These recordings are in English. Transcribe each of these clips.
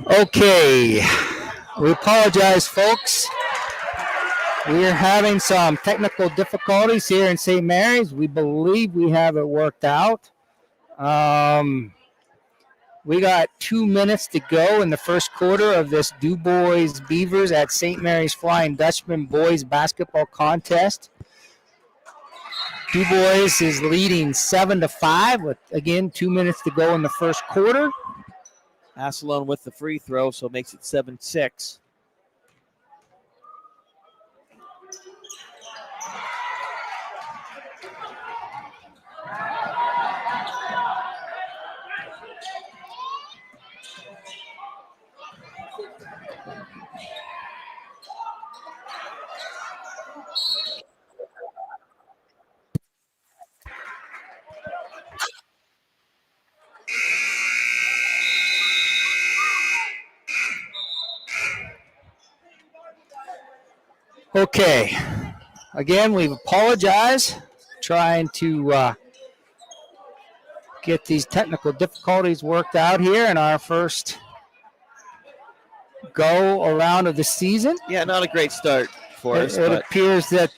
Okay, we apologize, folks. We are having some technical difficulties here in St. Mary's. We believe we have it worked out. We got 2 minutes to go in the first quarter of this DuBois Beavers at St. Mary's Flying Dutchman boys basketball contest. DuBois is leading 7-5 with, again, 2 minutes to go in the first quarter. Asselone with the free throw, so it makes it 7-6. Okay, again, we apologize, trying to get these technical difficulties worked out here in our first go around of the season. Yeah, not a great start for us. It appears that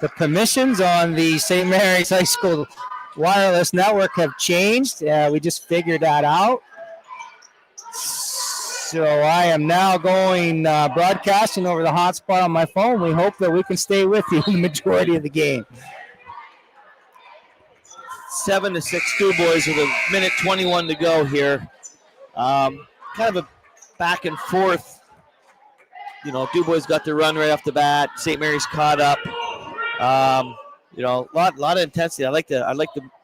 the permissions on the St. Mary's High School wireless network have changed. We just figured that out. So I am now going broadcasting over the hotspot on my phone. We hope that we can stay with you the majority of the game. 7-6 DuBois with a minute 21 to go here. Kind of a back and forth. You know, DuBois got the run right off the bat. St. Mary's caught up. You know, a lot of intensity. I like a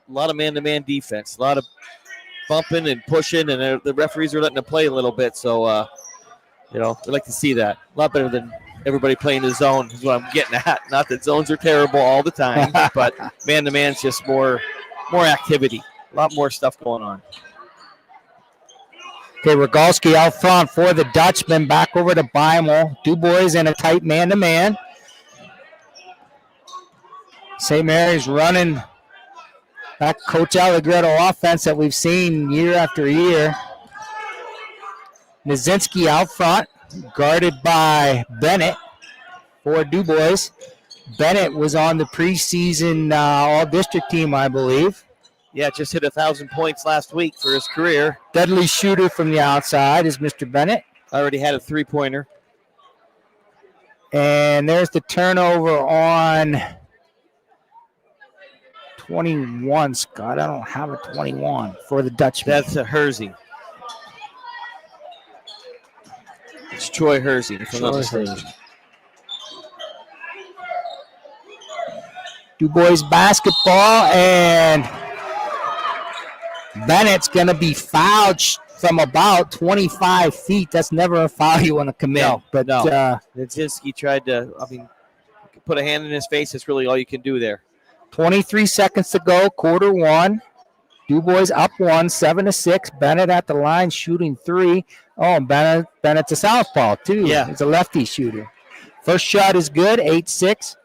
lot of man-to-man defense. A lot of bumping and pushing, and the referees are letting them play a little bit. So, you know, we like to see that. A lot better than everybody playing the zone is what I'm getting at. Not that zones are terrible all the time, but man-to-man's just more activity. A lot more stuff going on. Okay, Rogalski out front for the Dutchman. Back over to Beimel. DuBois in a tight man-to-man. St. Mary's running that Coach Allegretto offense that we've seen year after year. Nizinski out front, guarded by Bennett for DuBois. Bennett was on the preseason all-district team, I believe. Yeah, just hit 1,000 points last week for his career. Deadly shooter from the outside is Mr. Bennett. Already had a three-pointer. And there's the turnover on 21, Scott. I don't have a 21 for the Dutchman. That's a Hersey. It's Troy Hersey. DuBois basketball, and Bennett's going to be fouled from about 25 feet. That's never a foul you want to commit. No, but no. Nizinski tried to, put a hand in his face. That's really all you can do there. 23 seconds to go, quarter one. DuBois up 7-6. Bennett at the line shooting three. Oh, Bennett's a southpaw, too. Yeah. He's a lefty shooter. First shot is good, 8-6.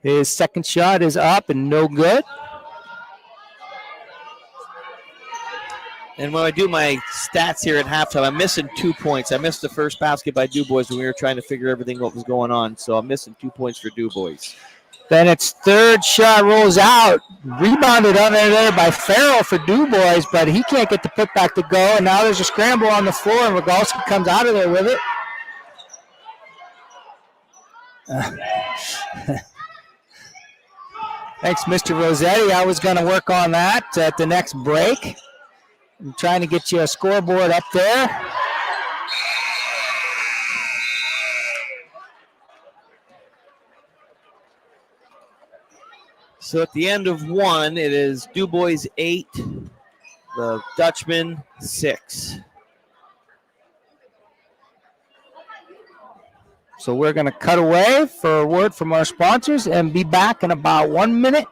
His second shot is up and no good. And when I do my stats here at halftime, I'm missing 2 points. I missed the first basket by DuBois when we were trying to figure everything what was going on. So I'm missing 2 points for DuBois. Bennett's third shot rolls out. Rebounded under there by Farrell for DuBois, but he can't get the putback to go. And now there's a scramble on the floor, and Rogalski comes out of there with it. Thanks, Mr. Rossetti. I was going to work on that at the next break. I'm trying to get you a scoreboard up there. So at the end of one, it is DuBois 8, the Dutchman 6. So we're going to cut away for a word from our sponsors and be back in about 1 minute.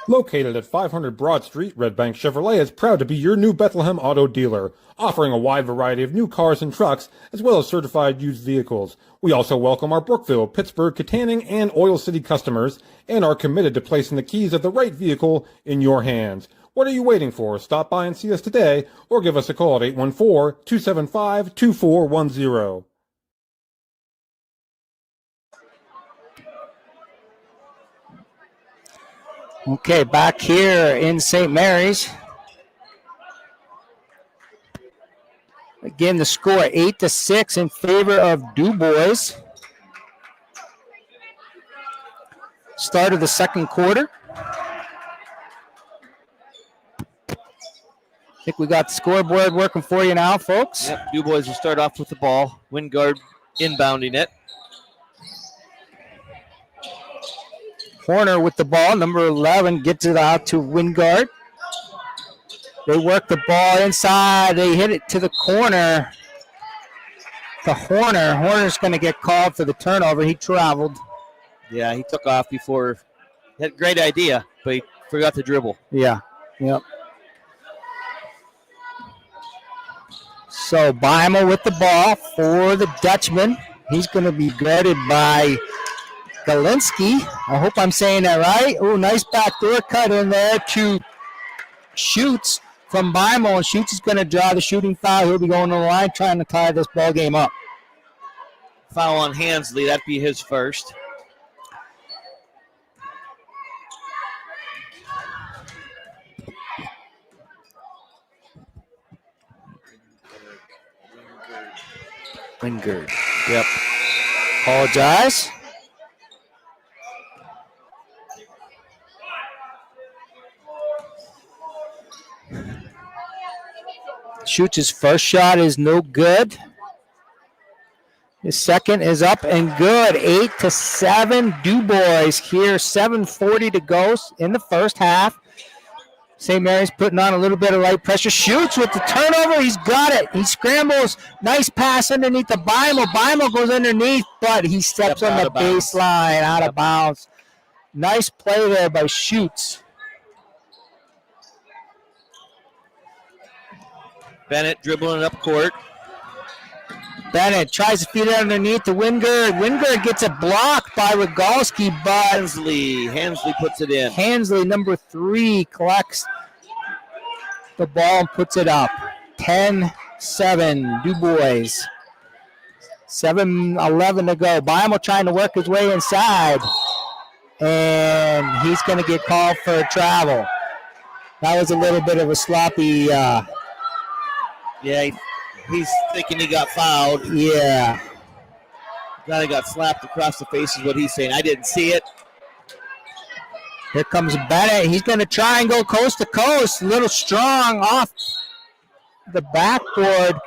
Located at 500 Broad Street, Red Bank Chevrolet is proud to be your new Bethlehem auto dealer, offering a wide variety of new cars and trucks, as well as certified used vehicles. We also welcome our Brookville, Pittsburgh, Katanning, and Oil City customers, and are committed to placing the keys of the right vehicle in your hands. What are you waiting for? Stop by and see us today, or give us a call at 814-275-2410. Okay, back here in St. Mary's. Again, the score 8-6 in favor of DuBois. Start of the second quarter. I think we got the scoreboard working for you now, folks. Yep, DuBois will start off with the ball. Wingard inbounding it. Horner with the ball, number 11, gets it out to Wingard. They work the ball inside. They hit it to the corner. To Horner. Horner's going to get called for the turnover. He traveled. Yeah, he took off before. He had a great idea, but he forgot to dribble. Yeah, yep. So Beimel with the ball for the Dutchman. He's going to be guarded by Galinsky. I hope I'm saying that right. Oh, nice backdoor cut in there to Schutz from Beimel. Schutz is going to draw the shooting foul. He'll be going to the line trying to tie this ball game up. Foul on Hansley. That'd be his first. Wingard. Yep. Apologize. Schutz's first shot is no good. His second is up and good. 8-7 DuBois here. 7:40 to go in the first half. St. Mary's putting on a little bit of light pressure. Shoots with the turnover. He's got it. He scrambles. Nice pass underneath the Beimel. Beimel goes underneath, but he steps on the baseline, out of bounds. Nice play there by Schutz. Bennett dribbling up court. Bennett tries to feed it underneath to Wingard. Wingard gets a block by Rogalski, but Hansley puts it in. Hansley, number 3, collects the ball and puts it up. 10-7, DuBois. 7:11 to go. Beimel trying to work his way inside, and he's going to get called for travel. That was a little bit of a sloppy. Yeah, he's thinking he got fouled. Yeah. Guy got slapped across the face is what he's saying. I didn't see it. Here comes Bennett. He's going to try and go coast to coast. A little strong off the backboard.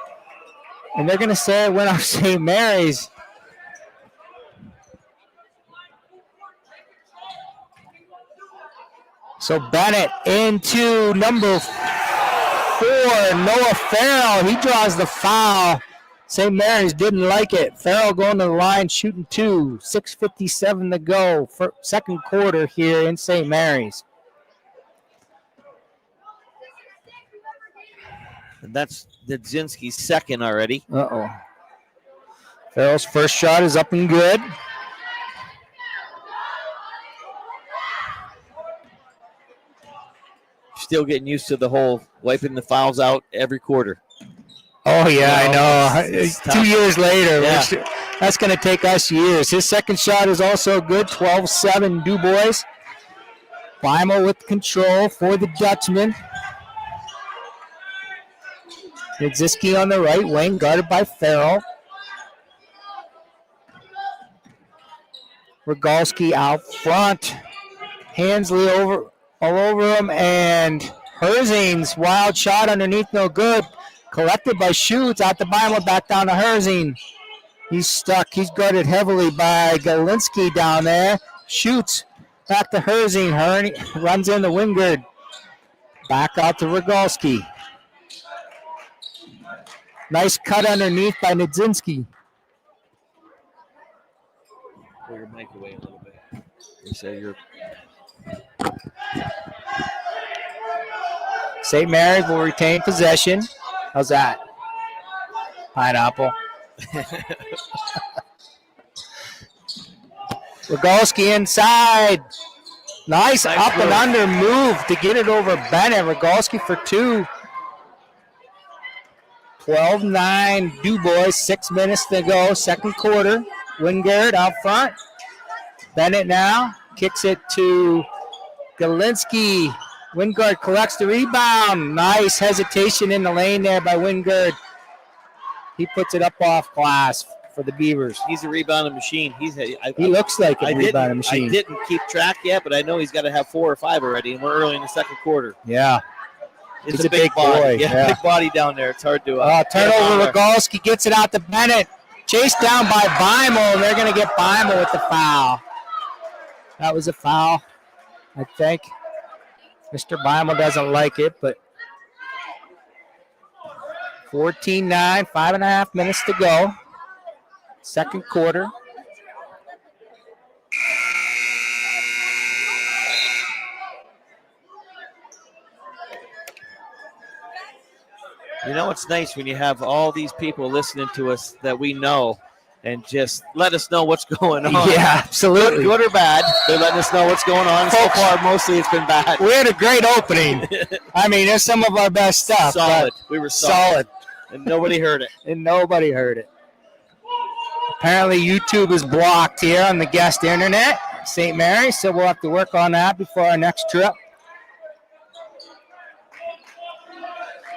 And they're going to say it went off St. Mary's. So Bennett into number 4, Noah Farrell. He draws the foul. St. Mary's didn't like it. Farrell going to the line, shooting 2. 6:57 to go for second quarter here in St. Mary's. And that's Dudzinski's second already. Uh-oh. Farrell's first shot is up and good. Still getting used to the whole wiping the fouls out every quarter. Oh, yeah, I know. It's 2 years later. Yeah. That's going to take us years. His second shot is also good. 12-7 DuBois. Beimel with control for the Dutchman. Dudzinski on the right wing, guarded by Farrell. Rogalski out front. Hansley all over him, and Herzing's wild shot underneath, no good. Collected by Schutz, out the Beimel, back down to Herzing. He's stuck. He's guarded heavily by Galinsky down there. Schutz back to Herzing. Runs in the Wingard. Back out to Rogalski. Nice cut underneath by Dudzinski. Pull your mic away a little bit. You say you're. St. Mary's will retain possession. How's that? Pineapple. Rogalski inside. Nice up and under move to get it over Bennett. Rogalski for 2. 12-9 DuBois, 6 minutes to go, second quarter. Wingard out front. Bennett now kicks it to Galinsky. Wingard collects the rebound. Nice hesitation in the lane there by Wingard. He puts it up off glass for the Beavers. He's a rebounding machine. He looks like a rebounding machine. I didn't keep track yet, but I know he's got to have 4 or 5 already, and we're early in the second quarter. Yeah. He's a big body. Boy. Yeah, big body down there. It's hard to. Turnover. Rogalski gets it out to Bennett. Chased down by Beimel, and they're going to get Beimel with the foul. That was a foul, I think. Mr. Beimel doesn't like it, but 14-9, 5.5 minutes to go. Second quarter. You know, it's nice when you have all these people listening to us that we know and just let us know what's going on. Yeah, absolutely. Good or bad, they're letting us know what's going on. So far, mostly it's been bad. We had a great opening. I mean, there's some of our best stuff. Solid. We were solid. And nobody heard it. Apparently, YouTube is blocked here on the guest internet, St. Mary's, so we'll have to work on that before our next trip.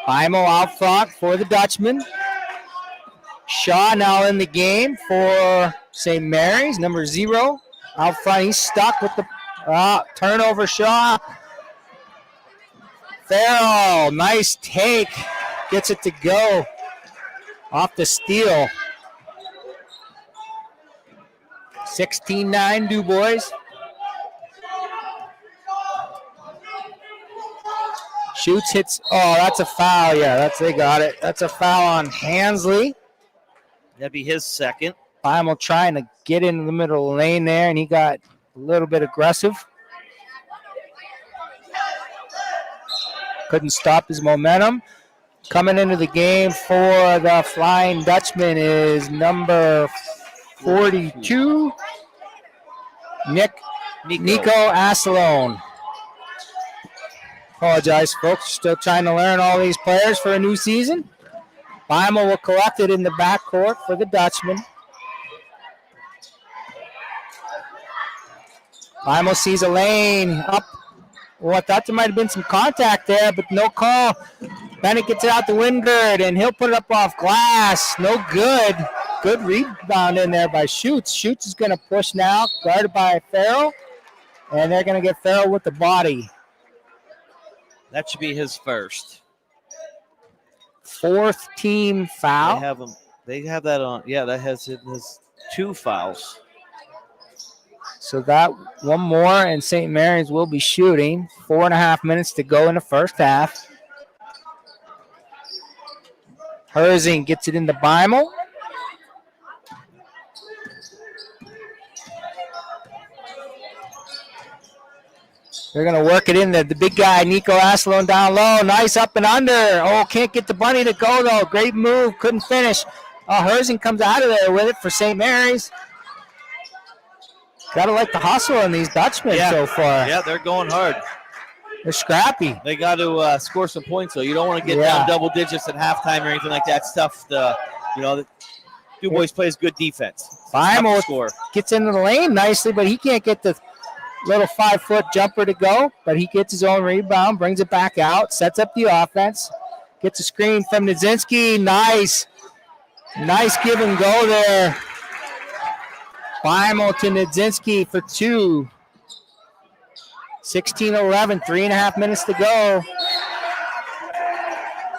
Beimel out front for the Dutchman. Shaw now in the game for St. Mary's, number 0. Out front, he's stuck with the turnover. Shaw. Farrell, nice take. Gets it to go off the steal. 16-9 DuBois. Shoots, hits. Oh, that's a foul. Yeah, they got it. That's a foul on Hansley. That'd be his second. Beimel trying to get into the middle of the lane there, and he got a little bit aggressive. Couldn't stop his momentum. Coming into the game for the Flying Dutchman is number 42, Nico Asselone. Apologize, folks. Still trying to learn all these players for a new season. Beimel will collect it in the backcourt for the Dutchman. Beimel sees a lane up. Well, I thought there might have been some contact there, but no call. Bennett gets it out to Wingard, and he'll put it up off glass. No good. Good rebound in there by Schutz. Schutz is going to push now, guarded by Farrell, and they're going to get Farrell with the body. That should be his first. 4th team foul. They have that on. Yeah, that has his 2 fouls. So that one more, and St. Mary's will be shooting. 4.5 minutes to go in the first half. Herzing gets it into Beimel. They're going to work it in the big guy, Nico Asselone, down low. Nice up and under. Oh, can't get the bunny to go, though. Great move. Couldn't finish. Herzing comes out of there with it for St. Mary's. Got to like the hustle in these Dutchmen so far. Yeah, they're going hard. They're scrappy. They got to score some points, though. You don't want to get down double digits at halftime or anything like that. It's tough. DuBois plays good defense. Beimel gets into the lane nicely, but he can't get the little 5-foot jumper to go. But he gets his own rebound, brings it back out, sets up the offense, gets a screen from Nizinski. Nice give and go there. Beimel to Nizinski for 2. 16-11, 3.5 minutes to go.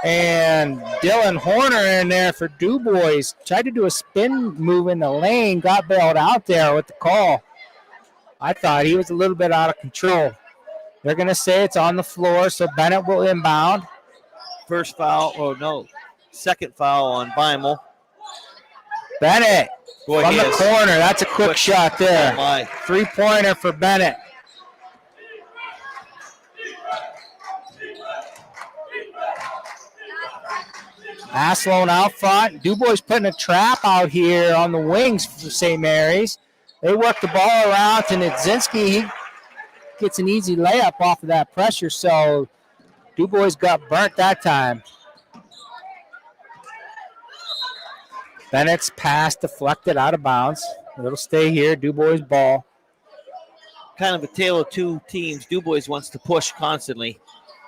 And Dylan Horner in there for DuBois. Tried to do a spin move in the lane, got bailed out there with the call. I thought he was a little bit out of control. They're going to say it's on the floor, so Bennett will inbound. Second foul on Beimel. Bennett Boy, From he the is corner. That's a quick shot Oh, there. my. 3-pointer for Bennett. Asloan out front. DuBois putting a trap out here on the wings for St. Mary's. They work the ball around to Nidzinski. He gets an easy layup off of that pressure, so DuBois got burnt that time. Bennett's pass deflected out of bounds. It'll stay here. DuBois ball. Kind of a tale of two teams. DuBois wants to push constantly.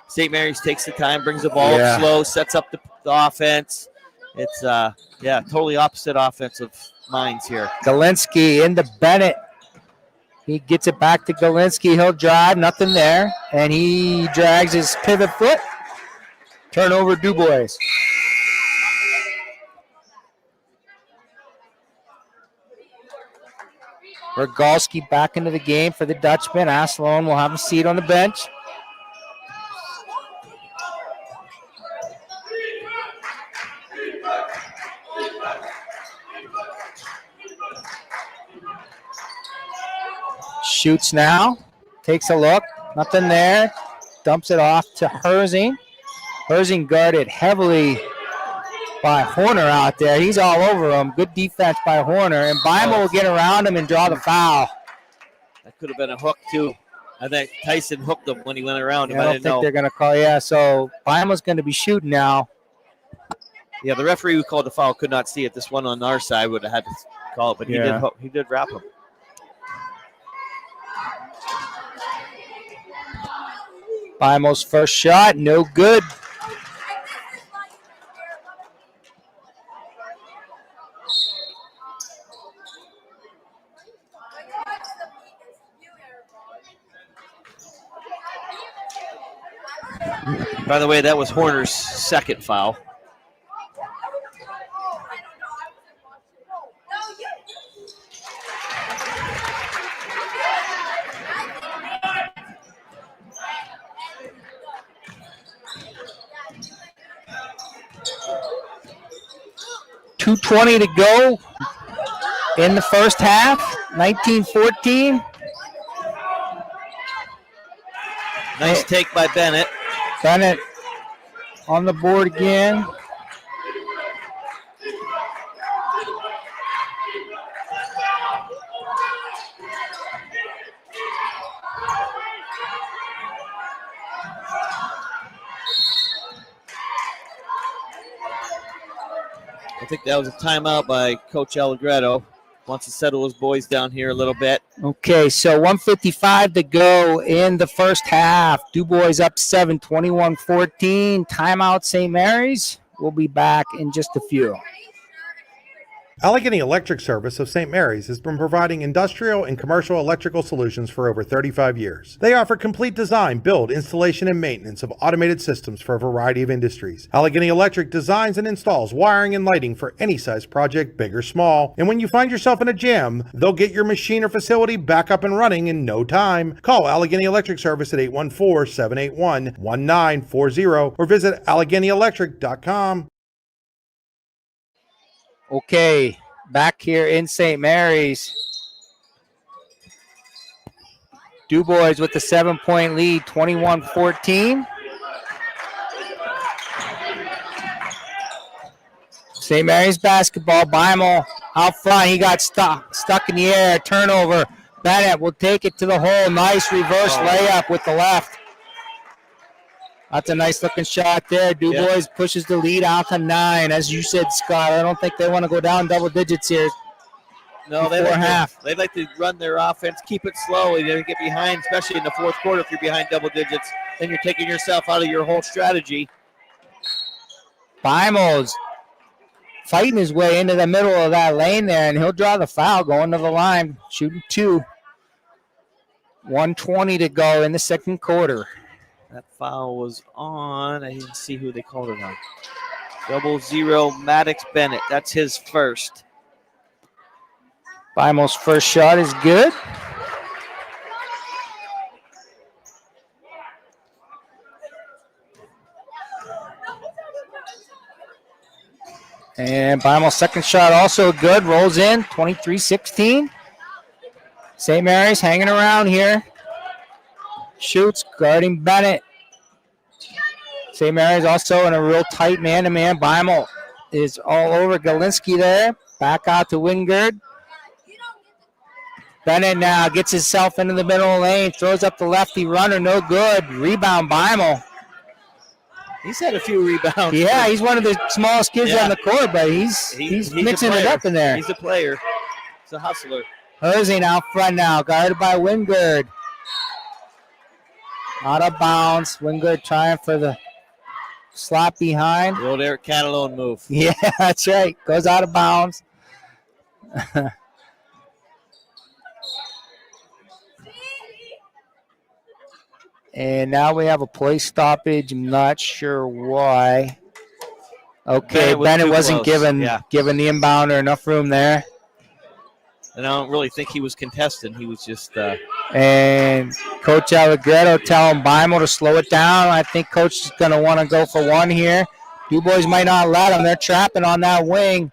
St. Mary's takes the time, brings the ball up slow, sets up the offense. It's, totally opposite offensive minds here. Galinsky into Bennett. He gets it back to Galinsky. He'll drive, nothing there. And he drags his pivot foot. Turnover, DuBois. Rogalski back into the game for the Dutchman. Asloan will have a seat on the bench. Shoots now. Takes a look. Nothing there. Dumps it off to Herzing. Herzing guarded heavily by Horner out there. He's all over him. Good defense by Horner. And Beimel will get around him and draw the foul. That could have been a hook, too. I think Tyson hooked him when he went around him. I don't think they're going to call. Yeah, so Beimel's going to be shooting now. Yeah, the referee who called the foul could not see it. This one on our side would have had to call it, but he did wrap him. Beimel's first shot, no good. By the way, that was Horner's second foul. .220 to go in the first half, 19-14. Nice take by Bennett. Bennett on the board again. I think that was a timeout by Coach Allegretto. Wants to settle his boys down here a little bit. Okay, so 1:55 to go in the first half. DuBois up 7, 21-14. Timeout, St. Mary's. We'll be back in just a few. Allegheny Electric Service of St. Mary's has been providing industrial and commercial electrical solutions for over 35 years. They offer complete design, build, installation, and maintenance of automated systems for a variety of industries. Allegheny Electric designs and installs wiring and lighting for any size project, big or small. And when you find yourself in a jam, they'll get your machine or facility back up and running in no time. Call Allegheny Electric Service at 814-781-1940 or visit AlleghenyElectric.com. Okay, back here in St. Mary's. DuBois with the 7-point lead, 21-14. St. Mary's basketball. Beimel out front. He got stuck in the air. Turnover. Bennett will take it to the hole. Nice reverse layup with the left. That's a nice looking shot there. DuBois pushes the lead out to 9. As you said, Scott, I don't think they want to go down double digits here. No, they'd like to run their offense, keep it slow, and then get behind, especially in the fourth quarter. If you're behind double digits, then you're taking yourself out of your whole strategy. Beimel's fighting his way into the middle of that lane there, and he'll draw the foul going to the line, shooting 2. 1:20 to go in the second quarter. That foul was on. I didn't see who they called it on. 00 Maddox Bennett. That's his first. Beimel's first shot is good. And Bimal's second shot also good. Rolls in, 23-16. St. Mary's hanging around here. Shoots, guarding Bennett. St. Mary's also in a real tight man-to-man. Bimal is all over Galinsky there. Back out to Wingard. Bennett now gets himself into the middle of the lane. Throws up the lefty runner. No good. Rebound Bimal. He's had a few rebounds. Yeah, he's one of the smallest kids on the court, but he's mixing it up in there. He's a player. He's a hustler. Herzing out front now, guarded by Wingard. Out of bounds. Wingard trying for the slap behind. The old Eric Catalone move. Yeah, that's right. Goes out of bounds. And now we have a play stoppage. I'm not sure why. Okay, Bennett wasn't given the inbounder enough room there. And I don't really think he was contested. He was just... And Coach Allegretto telling Bimal to slow it down. I think Coach is going to want to go for one here. DuBois might not let him. They're trapping on that wing.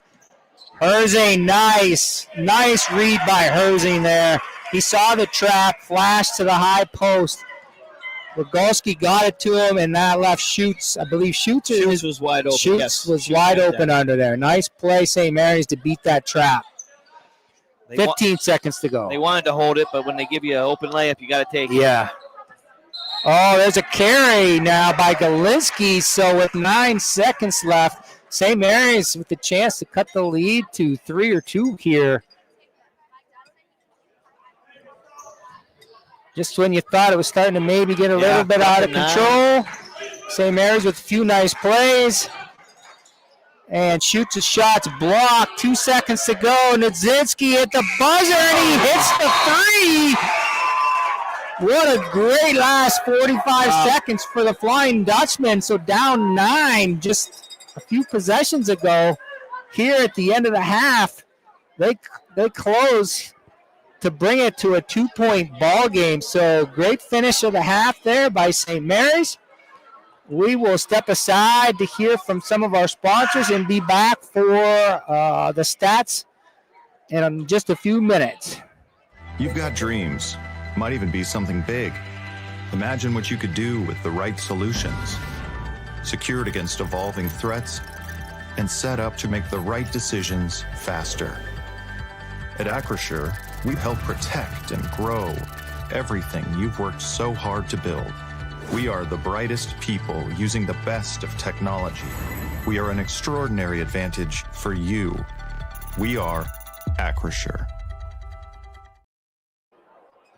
Herzing, nice read by Herzing there. He saw the trap, flashed to the high post. Rogolski got it to him, and that left Schutz. I believe Schutz was wide open. Schutz was wide open under there. Nice play, St. Mary's, to beat that trap. 15 seconds to go. They wanted to hold it, but when they give you an open layup, you got to take it. Yeah. Oh, there's a carry now by Galinsky. So with 9 seconds left, St. Mary's with the chance to cut the lead to 3 or 2 here. Just when you thought it was starting to maybe get a little bit out of control. St. Mary's with a few nice plays. And shoots his shots blocked. 2 seconds to go. Nudzinski at the buzzer, and he hits the three. What a great last 45 seconds for the Flying Dutchman. So down 9 just a few possessions ago. Here at the end of the half, they close to bring it to a 2-point ball game. So great finish of the half there by St. Mary's. We will step aside to hear from some of our sponsors and be back for the stats in just a few minutes. You've got dreams. Might even be something big. Imagine what you could do with the right solutions. Secured against evolving threats and set up to make the right decisions faster. At Acrisure, we help protect and grow everything you've worked so hard to build. We are the brightest people using the best of technology. We are an extraordinary advantage for you. We are Acrisure.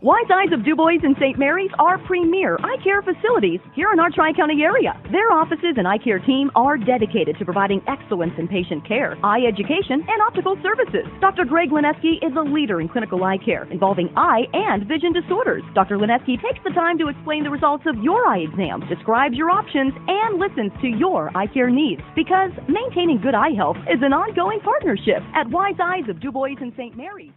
Wise Eyes of DuBois and St. Mary's are premier eye care facilities here in our Tri-County area. Their offices and eye care team are dedicated to providing excellence in patient care, eye education, and optical services. Dr. Greg Lineski is a leader in clinical eye care involving eye and vision disorders. Dr. Lineski takes the time to explain the results of your eye exam, describes your options, and listens to your eye care needs. Because maintaining good eye health is an ongoing partnership at Wise Eyes of DuBois and St. Mary's.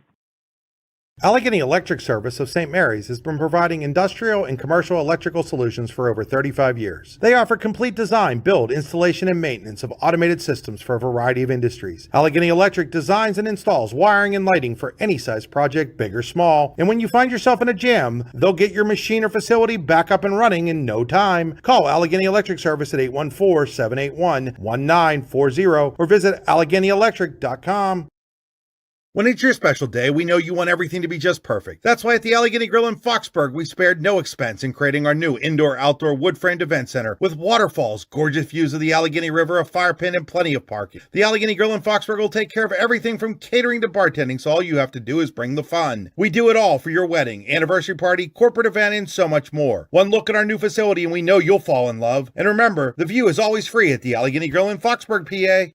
Allegheny Electric Service of St. Mary's has been providing industrial and commercial electrical solutions for over 35 years. They offer complete design, build, installation, and maintenance of automated systems for a variety of industries. Allegheny Electric designs and installs wiring and lighting for any size project, big or small. And when you find yourself in a jam, they'll get your machine or facility back up and running in no time. Call Allegheny Electric Service at 814-781-1940 or visit AlleghenyElectric.com. When it's your special day, we know you want everything to be just perfect. That's why at the Allegheny Grill in Foxburg, we spared no expense in creating our new indoor-outdoor wood-framed event center with waterfalls, gorgeous views of the Allegheny River, a fire pit, and plenty of parking. The Allegheny Grill in Foxburg will take care of everything from catering to bartending, so all you have to do is bring the fun. We do it all for your wedding, anniversary party, corporate event, and so much more. One look at our new facility and we know you'll fall in love. And remember, the view is always free at the Allegheny Grill in Foxburg, PA.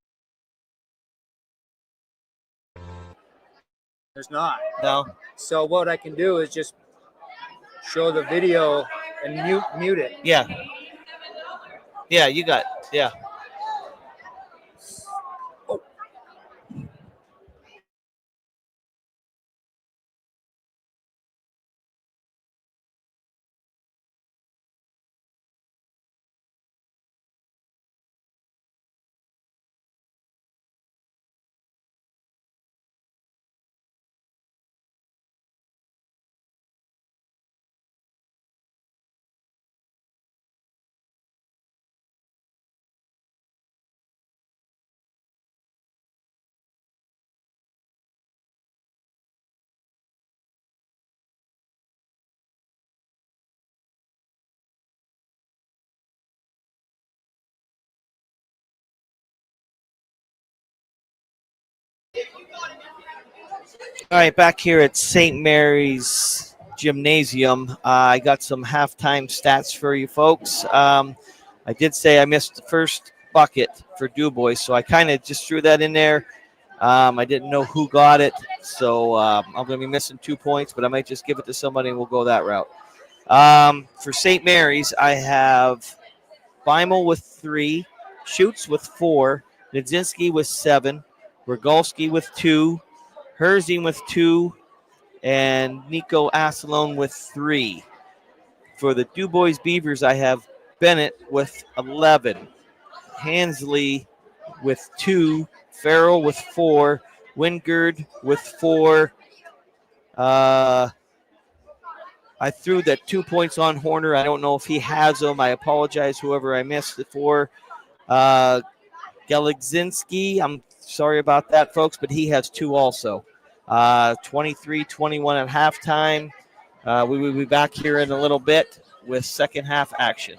There's not. No. So what I can do is just show the video and mute it. Yeah. Yeah, you got, yeah. All right, back here at St. Mary's Gymnasium, I got some halftime stats for you folks. I did say I missed the first bucket for DuBois, so I kind of just threw that in there. I didn't know who got it, so I'm going to be missing 2 points, but I might just give it to somebody and we'll go that route. For St. Mary's, I have Beimel with 3, Schutz with 4, Nidzinski with 7, Rogalski with 2, Herzing with 2, and Nico Asselone with 3. For the DuBois Beavers, I have Bennett with 11, Hansley with 2, Farrell with 4, Wingard with 4. I threw that 2 points on Horner. I don't know if he has them. I apologize, whoever I missed it for. Geligzinski, I'm sorry about that, folks, but he has 2 also. 23-21 at halftime. We will be back here in a little bit with second half action.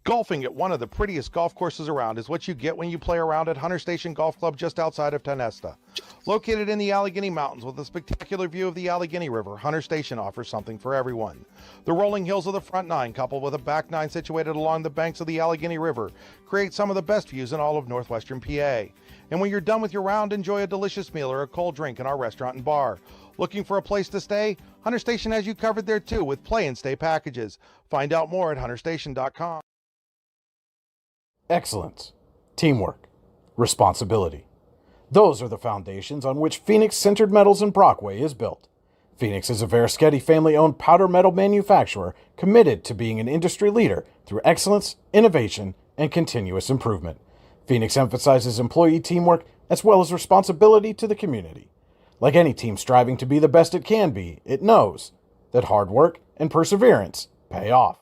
Golfing at one of the prettiest golf courses around is what you get when you play around at Hunter Station Golf Club just outside of Tonesta. Located in the Allegheny Mountains with a spectacular view of the Allegheny River, Hunter Station offers something for everyone. The rolling hills of the front nine, coupled with a back nine situated along the banks of the Allegheny River, create some of the best views in all of northwestern PA. And when you're done with your round, enjoy a delicious meal or a cold drink in our restaurant and bar. Looking for a place to stay? Hunter Station has you covered there too with play and stay packages. Find out more at hunterstation.com. Excellence, teamwork, responsibility. Those are the foundations on which Phoenix Sintered Metals in Brockway is built. Phoenix is a Verischetti family-owned powder metal manufacturer committed to being an industry leader through excellence, innovation, and continuous improvement. Phoenix emphasizes employee teamwork as well as responsibility to the community. Like any team striving to be the best it can be, it knows that hard work and perseverance pay off.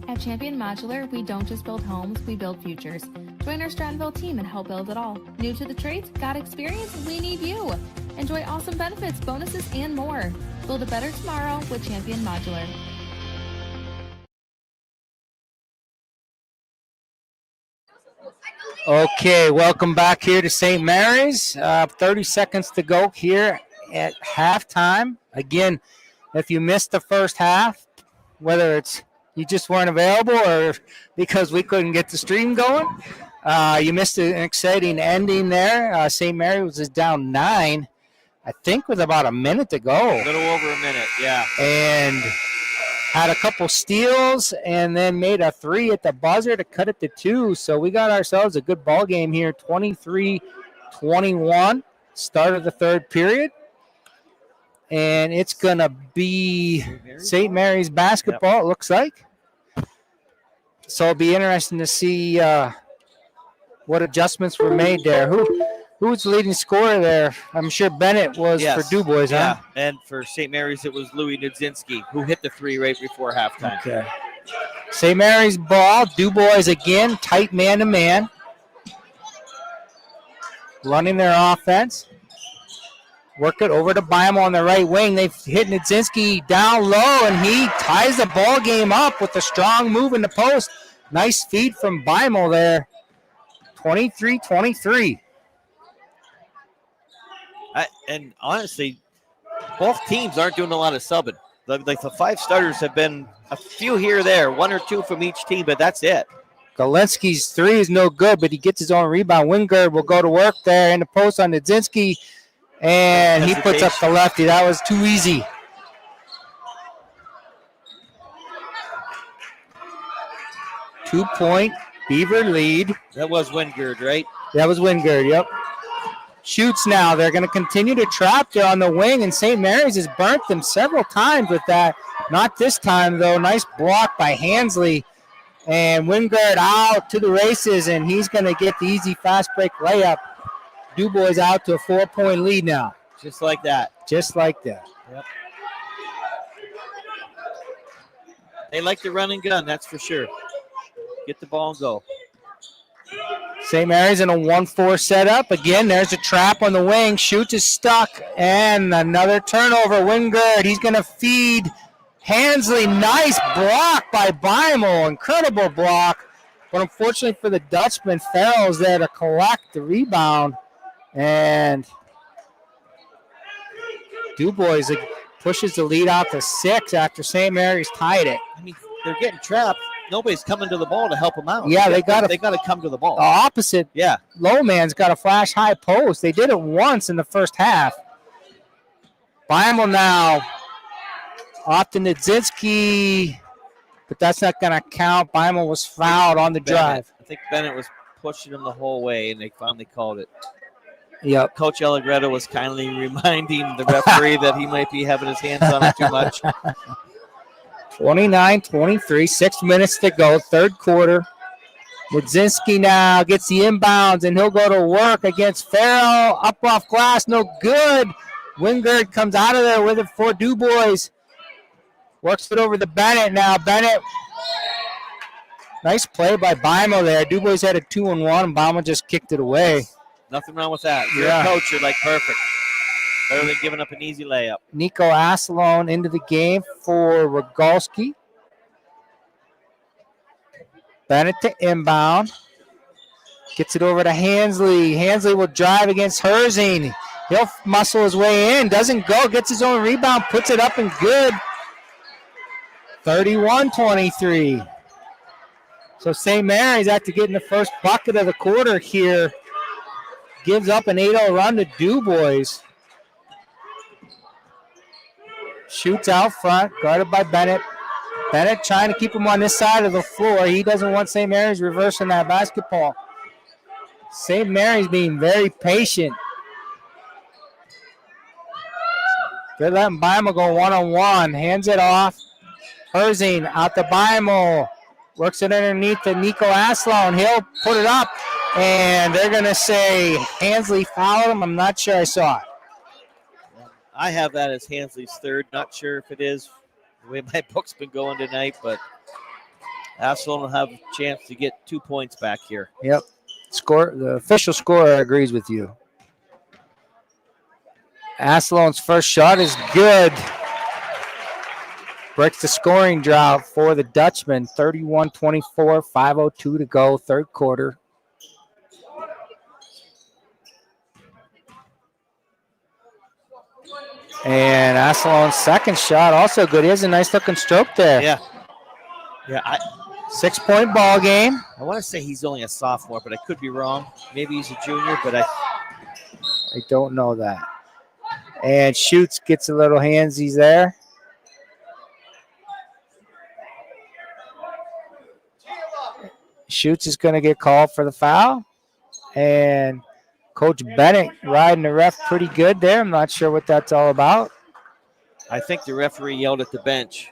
At Champion Modular, we don't just build homes, we build futures. Join our Strattonville team and help build it all. New to the trades? Got experience? We need you. Enjoy awesome benefits, bonuses, and more. Build a better tomorrow with Champion Modular. Okay, welcome back here to St. Mary's. 30 seconds to go here at halftime. Again, if you missed the first half, whether it's you just weren't available or because we couldn't get the stream going, you missed an exciting ending there. St. Mary's was just down 9, I think, with about a minute to go. A little over a minute, yeah. And had a couple steals and then made a 3 at the buzzer to cut it to 2. So we got ourselves a good ball game here, 23-21, start of the third period. And it's going to be St. Mary's basketball, it looks like. So it'll be interesting to see what adjustments were made there. Who's the leading scorer there? I'm sure Bennett was for DuBois, yeah. huh? And for St. Mary's, it was Louis Nudzinski, who hit the 3 right before halftime. Okay. St. Mary's ball, DuBois again, tight man-to-man. Running their offense. Work it over to Beimel on the right wing. They've hit Nudzinski down low, and he ties the ball game up with a strong move in the post. Nice feed from Beimel there. 23-23. And honestly, both teams aren't doing a lot of subbing. Like the 5 starters have been a few here or there, 1 or 2 from each team, but that's it. Galenski's 3 is no good, but he gets his own rebound. Wingard will go to work there in the post on Nudzinski. And he puts up the lefty. That was too easy. Two-point Beaver lead. That was Wingard, right? That was Wingard, yep. Shoots now. They're going to continue to trap there on the wing, and St. Mary's has burnt them several times with that. Not this time, though. Nice block by Hansley. And Wingard out to the races, and he's going to get the easy fast break layup. DuBois out to a 4-point lead now. Just like that. Just like that. Yep. They like to run and gun, that's for sure. Get the ball and go. St. Mary's in a 1-4 setup. Again, there's a trap on the wing. Shoots is stuck. And another turnover. Wingard, he's going to feed Hansley. Nice block by Beimel. Incredible block. But unfortunately for the Dutchman, Farrell's there to collect the rebound. And DuBois pushes the lead out to 6 after St. Mary's tied it. I mean, they're getting trapped. Nobody's coming to the ball to help them out. Yeah, they got to come to the ball. The opposite. Yeah. Low man's got a flash high post. They did it once in the first half. Beimel now off to Nudzinski, but that's not going to count. Beimel was fouled on the drive. I think Bennett was pushing him the whole way, and they finally called it. Yep. Coach Allegretto was kindly reminding the referee that he might be having his hands on it too much. 29-23, 6 minutes to go, third quarter. Nudzinski now gets the inbounds, and he'll go to work against Farrell. Up off glass, no good. Wingard comes out of there with it for DuBois. Works it over to Bennett now. Bennett, nice play by Beimel there. DuBois had a 2-on-1, and Beimel just kicked it away. Nothing wrong with that. You're a coach. You're like, perfect. Better than giving up an easy layup. Nico Asselone into the game for Rogalski. Bennett to inbound. Gets it over to Hansley. Hansley will drive against Herzing. He'll muscle his way in. Doesn't go. Gets his own rebound. Puts it up and good. 31-23. So St. Mary's, after getting the first bucket of the quarter here, gives up an 8-0 run to DuBois. Shoots out front, guarded by Bennett. Bennett trying to keep him on this side of the floor. He doesn't want St. Mary's reversing that basketball. St. Mary's being very patient. They're letting Beimel go one-on-one. Hands it off. Herzing out to Beimel. Works it underneath to Nico Aslow. He'll put it up. And they're going to say Hansley fouled him. I'm not sure I saw it. I have that as Hansley's third. Not sure if it is the way my book's been going tonight, but Aslow will have a chance to get 2 points back here. Yep. The official scorer agrees with you. Aslow's first shot is good. Breaks the scoring drought for the Dutchman. 31-24, 5:02 to go, third quarter. And Aslow's second shot also good. He has a nice looking stroke there. Yeah. 6-point ball game. I want to say he's only a sophomore, but I could be wrong. Maybe he's a junior, but I don't know that. And Schutz gets a little handsies there. Schutz is going to get called for the foul. And Coach Bennett riding the ref pretty good there. I'm not sure what that's all about. I think the referee yelled at the bench.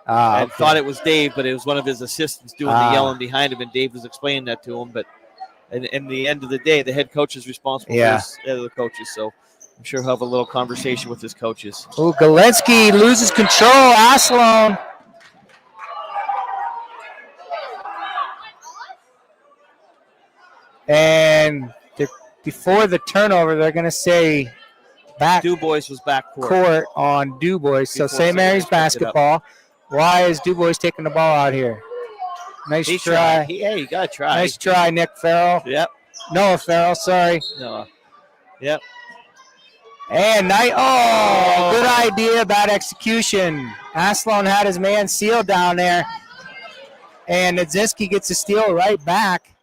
I thought it was Dave, but it was one of his assistants doing the yelling behind him, and Dave was explaining that to him. But in the end of the day, the head coach is responsible for the other coaches. So I'm sure he'll have a little conversation with his coaches. Oh, Galinsky loses control. Aslow. And before the turnover, they're going to say back. DuBois was back court on DuBois. So St. Mary's basketball. Why is DuBois taking the ball out here? Nice try. You got to try. Nice try, Nick Farrell. Yep. Noah Farrell, sorry. Noah. Yep. And good idea, bad execution. Aslow had his man sealed down there. And Nadzinski gets a steal right back.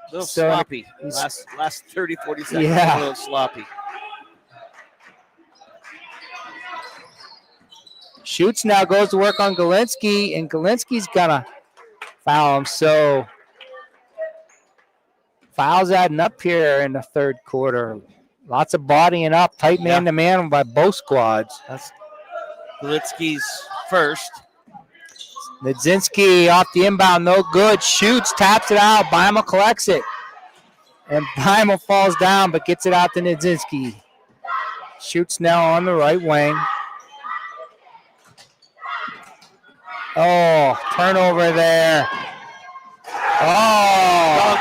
A little sloppy. Last 30, 40 seconds, a little sloppy. Schutz now goes to work on Galinsky, and Galinsky's going to foul him. So fouls adding up here in the third quarter. Lots of bodying up, tight man-to-man by both squads. That's Galinsky's first. Nadzinski off the inbound, no good. Shoots, taps it out. Beimel collects it. And Beimel falls down but gets it out to Nadzinski. Shoots now on the right wing. Oh, turnover there. Oh,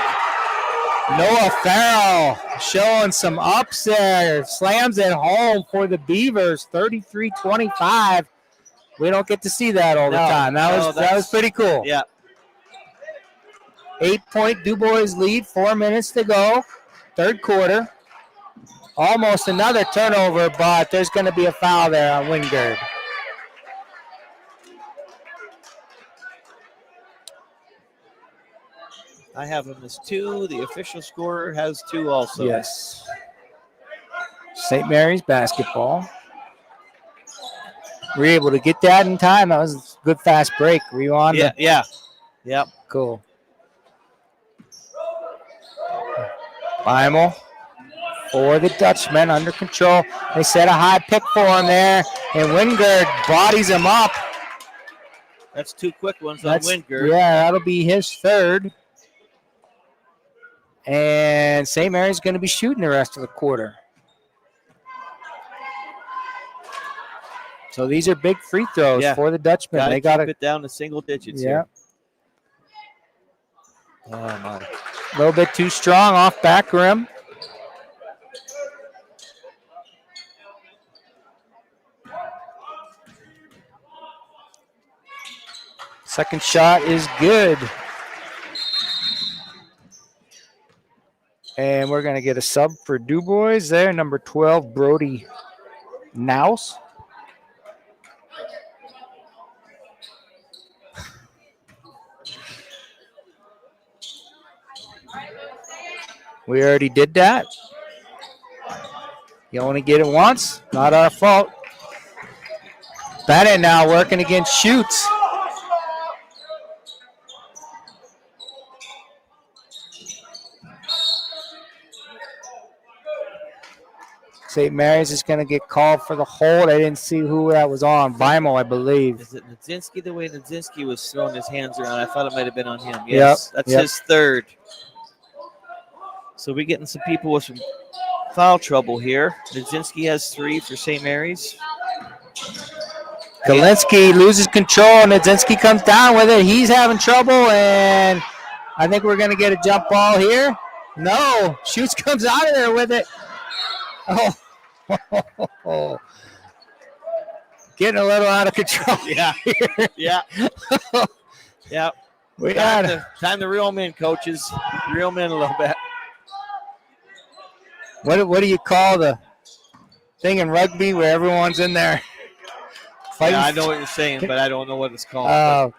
Noah Farrell showing some ups there. Slams it home for the Beavers, 33-25. We don't get to see that all the time. That was pretty cool. Yeah. 8-point DuBois lead, 4 minutes to go. Third quarter. Almost another turnover, but there's going to be a foul there on Wingard. I have him as 2. The official scorer has 2 also. Yes. St. Mary's basketball. Were you able to get that in time? That was a good fast break. Were you on? Yeah. Yep. Cool. Beimel for the Dutchman under control. They set a high pick for him there, and Wingard bodies him up. That's 2 quick ones on Wingard. Yeah, that'll be his third. And St. Mary's going to be shooting the rest of the quarter. So these are big free throws for the Dutchmen. They got to keep it down to single digits here. Oh, my. A little bit too strong off back rim. Second shot is good. And we're going to get a sub for DuBois there, number 12, Brody Nouse. We already did that. You only get it once. Not our fault. Bennett now working against Schutz. St. Mary's is going to get called for the hold. I didn't see who that was on. Weimel, I believe. Is it Nadzinski? The way Nadzinski was throwing his hands around, I thought it might have been on him. Yes, that's his third. So we're getting some people with some foul trouble here. Nadzinski has 3 for St. Mary's. Kalinski loses control. Nadzinski comes down with it. He's having trouble, and I think we're going to get a jump ball here. No, Schutz comes out of there with it. Oh, getting a little out of control. Yeah, yeah, yeah. We got time to reel them in, coaches. Reel them in a little bit. What do you call the thing in rugby where everyone's in there fighting? Yeah, I know what you're saying, but I don't know what it's called.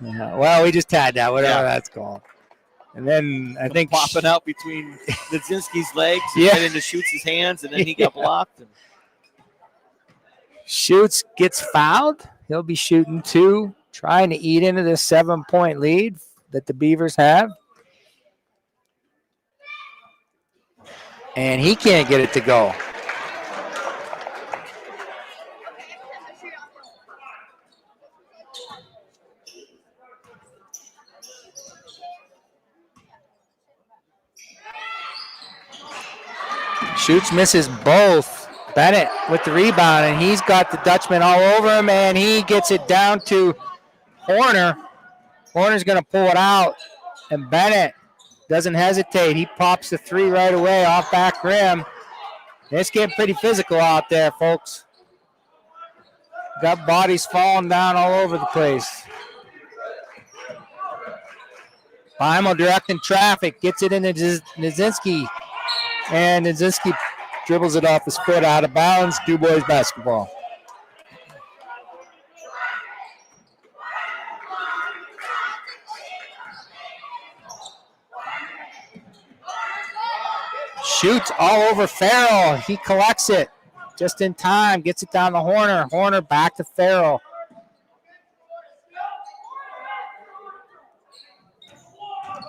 Yeah, well, we just had that, whatever that's called. And then I think popping out between Nadzinski's legs and right into Schutz's hands, and then he got blocked. And Schutz gets fouled. He'll be shooting 2, trying to eat into this 7-point lead that the Beavers have. And he can't get it to go. Schutz misses both. Bennett with the rebound, and he's got the Dutchman all over him, and he gets it down to Horner. Horner's going to pull it out, and Bennett doesn't hesitate. He pops the 3 right away off back rim. It's getting pretty physical out there, folks. Got bodies falling down all over the place. Weimel directing traffic, gets it into Nadzinski. And Nadzinski dribbles it off his foot out of bounds. DuBois basketball. Shoots all over Farrell. He collects it just in time. Gets it down to Horner. Horner back to Farrell.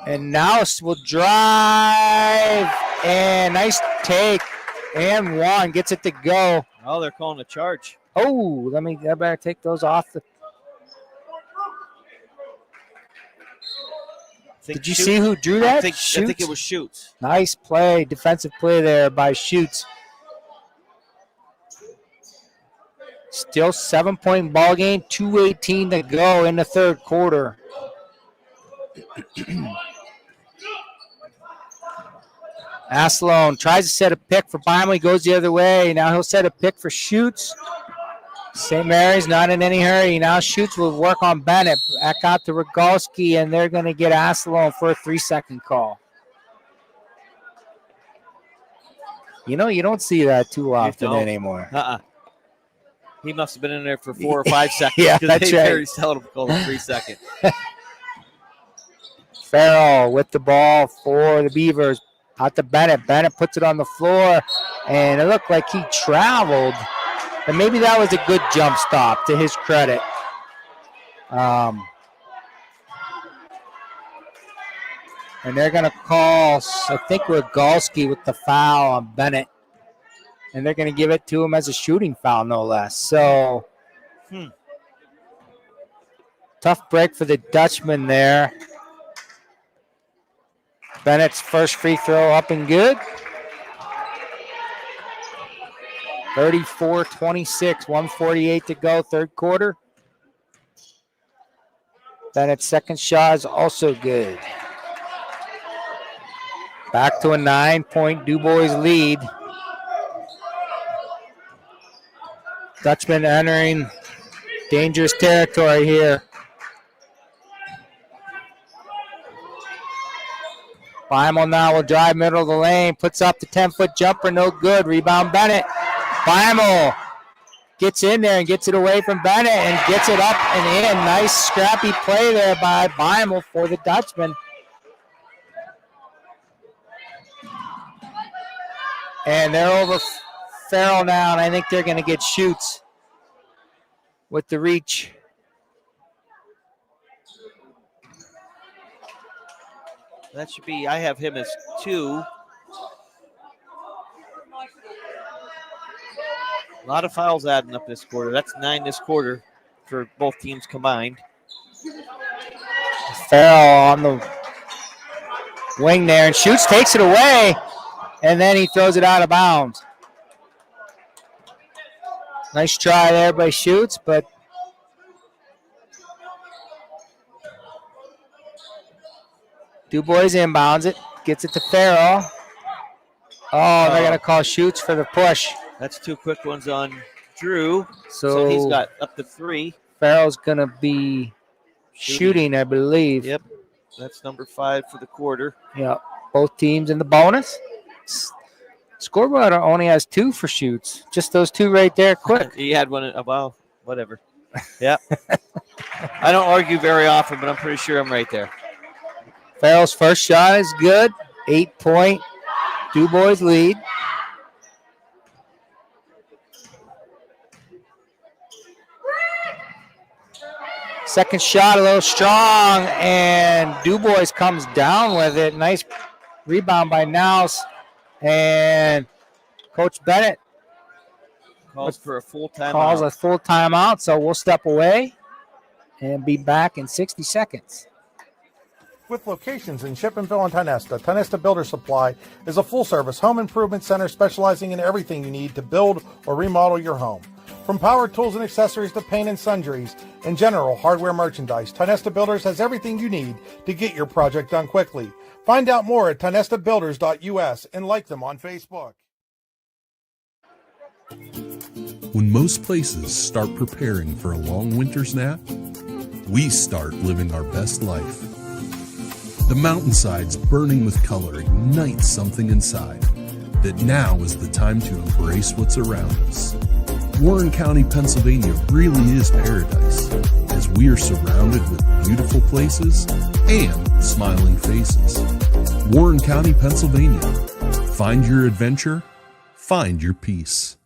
And Nouse will drive. And nice take. And 1 gets it to go. Oh, they're calling a charge. Oh, I better take those off. Did you see who drew that? I think it was Schutz. Nice play, defensive play there by Schutz. Still 7-point ball game, 2:18 to go in the third quarter. Asselone tries to set a pick for Weimel. He goes the other way. Now he'll set a pick for Schutz. St. Mary's not in any hurry. Now Schutz will work on Bennett. Back out to Rogalski, and they're going to get Asselone for a 3-second call. You know, you don't see that too often anymore. He must have been in there for 4 or 5 seconds. Yeah, that's they right. very seldom call a 3-second. Farrell with the ball for the Beavers. Out to Bennett. Bennett puts it on the floor, and it looked like he traveled. And maybe that was a good jump stop, to his credit. And they're going to call, I think, Rogalski with the foul on Bennett. And they're going to give it to him as a shooting foul, no less. So, tough break for the Dutchman there. Bennett's first free throw up and good. 34-26, 1:48 to go, third quarter. Bennett's second shot is also good. Back to a 9-point DuBois lead. Dutchman entering dangerous territory here. Bimal now will drive middle of the lane, puts up the 10-foot jumper, no good. Rebound Bennett. Bimal gets in there and gets it away from Bennett and gets it up and in. Nice scrappy play there by Bimal for the Dutchman. And they're over Farrell now, and I think they're going to get shoots with the reach. That should be, I have him as 2. A lot of fouls adding up this quarter. That's 9 this quarter for both teams combined. Farrell on the wing there and shoots, takes it away, and then he throws it out of bounds. Nice try there by Schutz, but DuBois inbounds it, gets it to Farrell. Oh, they're going to call Schutz for the push. That's 2 quick ones on Drew. So he's got up to 3. Farrell's going to be shooting, I believe. Yep. That's number 5 for the quarter. Yeah, both teams in the bonus. Scoreboard only has 2 for Schutz. Just those 2 right there, quick. He had one, well, whatever. Yeah. I don't argue very often, but I'm pretty sure I'm right there. Farrell's first shot is good. 8-point DuBois lead. Second shot a little strong, and DuBois comes down with it. Nice rebound by Nouse. And Coach Bennett calls for a full timeout. Calls a full timeout, so we'll step away and be back in 60 seconds. With locations in Shippenville and Tionesta, Tionesta Builder Supply is a full-service home improvement center specializing in everything you need to build or remodel your home. From power tools and accessories to paint and sundries and general hardware merchandise, Tionesta Builders has everything you need to get your project done quickly. Find out more at tionestabuilders.us and like them on Facebook. When most places start preparing for a long winter's nap, we start living our best life. The mountainsides burning with color ignite something inside that now is the time to embrace what's around us. Warren County, Pennsylvania really is paradise, as we are surrounded with beautiful places and smiling faces. Warren County, Pennsylvania. Find your adventure, find your peace.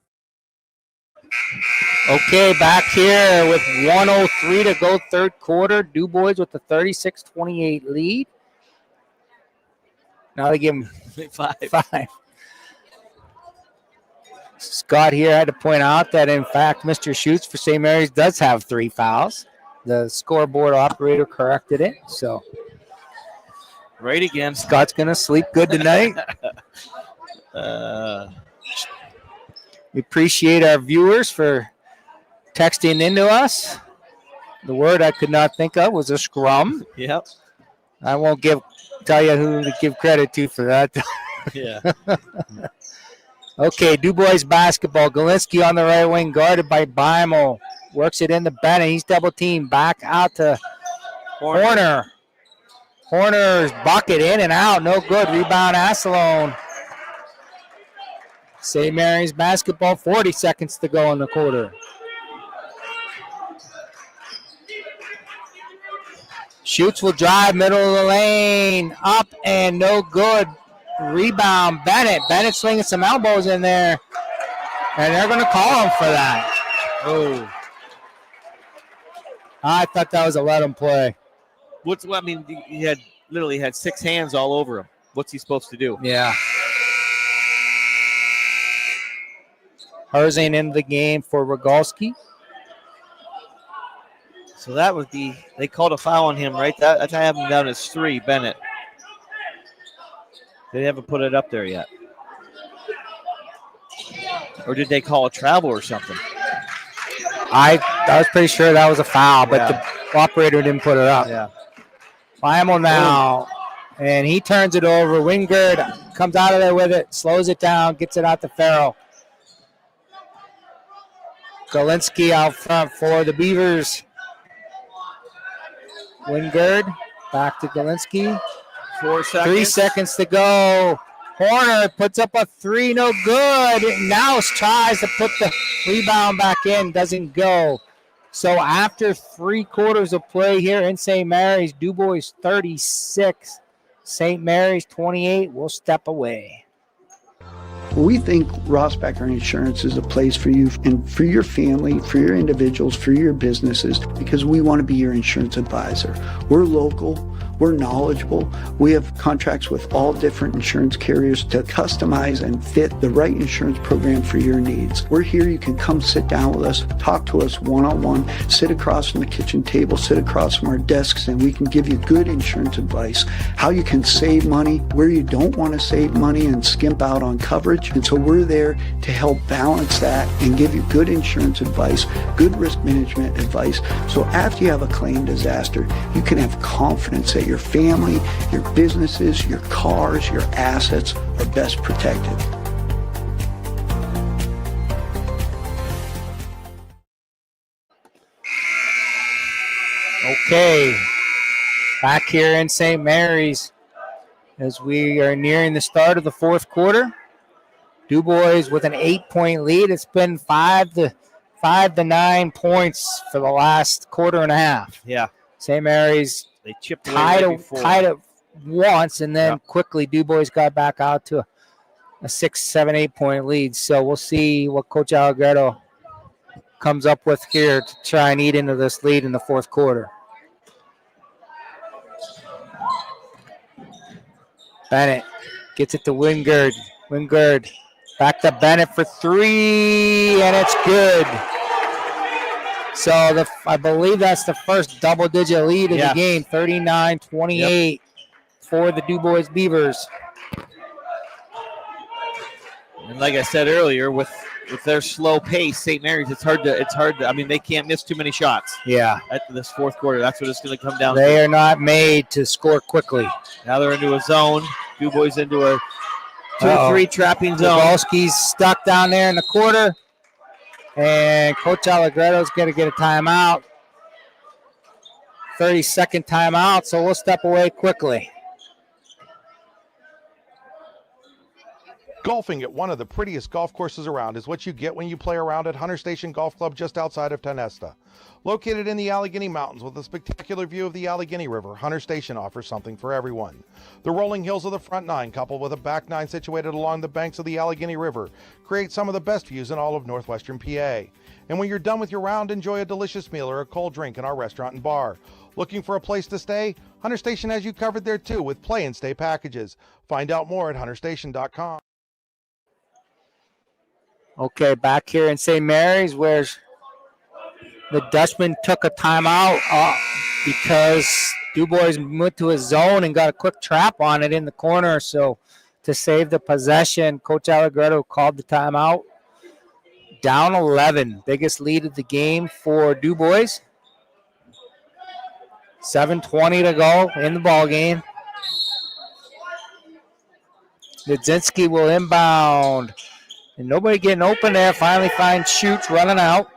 Okay, back here with 1:03 to go third quarter. DuBois with the 36-28 lead. Now they give him 5. Scott here had to point out that, in fact, Mr. Schutz for St. Mary's does have 3 fouls. The scoreboard operator corrected it, so. Right again. Scott's going to sleep good tonight. We appreciate our viewers for texting into us. The word I could not think of was a scrum. Yep. I won't tell you who to give credit to for that. Yeah. Okay, DuBois basketball. Galinsky on the right wing, guarded by Bimal. Works it into Bennett. He's double teamed. Back out to Horner. Horner's bucket in and out. No good. Rebound Asselone. St. Mary's basketball. 40 seconds to go in the quarter. Schutz will drive middle of the lane. Up and no good. Rebound Bennett. Bennett swinging some elbows in there. And they're going to call him for that. Oh. I thought that was a let him play. He had literally had 6 hands all over him. What's he supposed to do? Yeah. Herzing in the game for Rogalski. So that would be, they called a foul on him, right? I have him down as 3, Bennett. They haven't put it up there yet. Or did they call a travel or something? I was pretty sure that was a foul, but the operator didn't put it up. Yeah. Bimal now, and he turns it over. Wingard comes out of there with it, slows it down, gets it out to Farrell. Galinsky out front for the Beavers. Wingard back to Galinsky. 4 seconds. 3 seconds to go. Horner puts up a three, no good. Now tries to put the rebound back in, doesn't go. So after 3 quarters of play here in St. Mary's, DuBois 36, St. Mary's 28 will step away. We think Rossbacker Insurance is a place for you and for your family, for your individuals, for your businesses, because we want to be your insurance advisor. We're local, we're knowledgeable, we have contracts with all different insurance carriers to customize and fit the right insurance program for your needs. We're here, you can come sit down with us, talk to us one-on-one, sit across from the kitchen table, sit across from our desks, and we can give you good insurance advice, how you can save money, where you don't want to save money and skimp out on coverage. And so we're there to help balance that and give you good insurance advice, good risk management advice. So after you have a claim disaster, you can have confidence that your family, your businesses, your cars, your assets are best protected. Okay, back here in St. Mary's as we are nearing the start of the 4th quarter. DuBois with an 8-point lead. It's been 5 to 9 points for the last quarter and a half. Yeah. St. Mary's They chipped tied away it once, and then quickly DuBois got back out to a 6, 7, 8-point lead. So we'll see what Coach Allegretto comes up with here to try and eat into this lead in the 4th quarter. Bennett gets it to Wingard. Wingard back to Bennett for 3, and it's good. So I believe that's the first double-digit lead of the game, 39-28 for the DuBois Beavers. And like I said earlier, with their slow pace, St. Mary's, it's hard to. I mean, they can't miss too many shots. Yeah. At this 4th quarter, that's what it's going to come down to. They are not made to score quickly. Now they're into a zone. DuBois into a 2-3 trapping zone. Kowalski's stuck down there in the quarter. And Coach Allegretto's going to get a timeout. 30-second timeout, so we'll step away quickly. Golfing at one of the prettiest golf courses around is what you get when you play around at Hunter Station Golf Club just outside of Tonesta. Located in the Allegheny Mountains with a spectacular view of the Allegheny River, Hunter Station offers something for everyone. The rolling hills of the front 9, coupled with a back 9 situated along the banks of the Allegheny River, create some of the best views in all of northwestern PA. And when you're done with your round, enjoy a delicious meal or a cold drink in our restaurant and bar. Looking for a place to stay? Hunter Station has you covered there too with play and stay packages. Find out more at hunterstation.com. Okay, back here in St. Mary's, where the Dutchman took a timeout because DuBois went to his zone and got a quick trap on it in the corner. So to save the possession, Coach Allegretto called the timeout. Down 11, biggest lead of the game for DuBois. 7:20 to go in the ball game. Ludzinski will inbound. And nobody getting open there. Finally finds Schutz running out.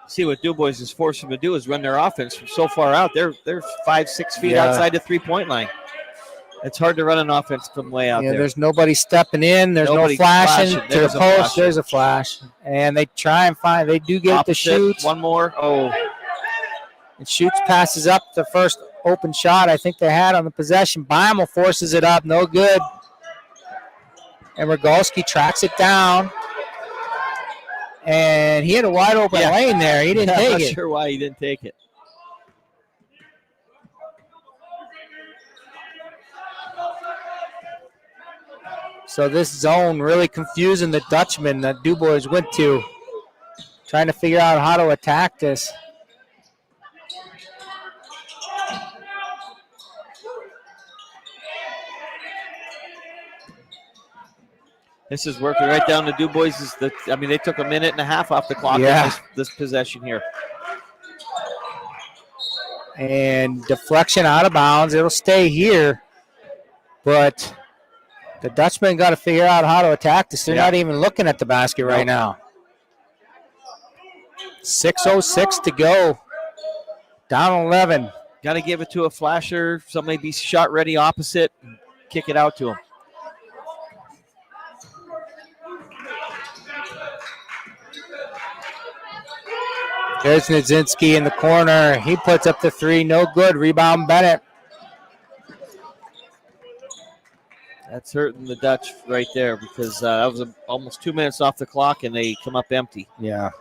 See what DuBois is forcing them to do is run their offense from so far out. They're 5-6 feet outside the 3-point line. It's hard to run an offense from way out there. There's nobody stepping in. There's no flashing to the post. There's a flash. And they try and find. They do get it to Schutz. One more. Oh. And Schutz passes up the first open shot I think they had on the possession. Beimel forces it up. No good. And Rogalski tracks it down. And he had a wide open lane there. He didn't take it. I'm not sure why he didn't take it. So this zone really confusing the Dutchman that DuBois went to. Trying to figure out how to attack this. This is working right down to DuBois. They took a minute and a half off the clock in this possession here. And deflection out of bounds. It'll stay here. But The Dutchman got to figure out how to attack this. They're not even looking at the basket right now. 6:06 to go. Down 11. Got to give it to a flasher. Somebody be shot ready opposite. And kick it out to him. There's Nizinski in the corner. He puts up the three. No good. Rebound Bennett. That's hurting the Dutch right there because that was almost 2 minutes off the clock and they come up empty. Yeah.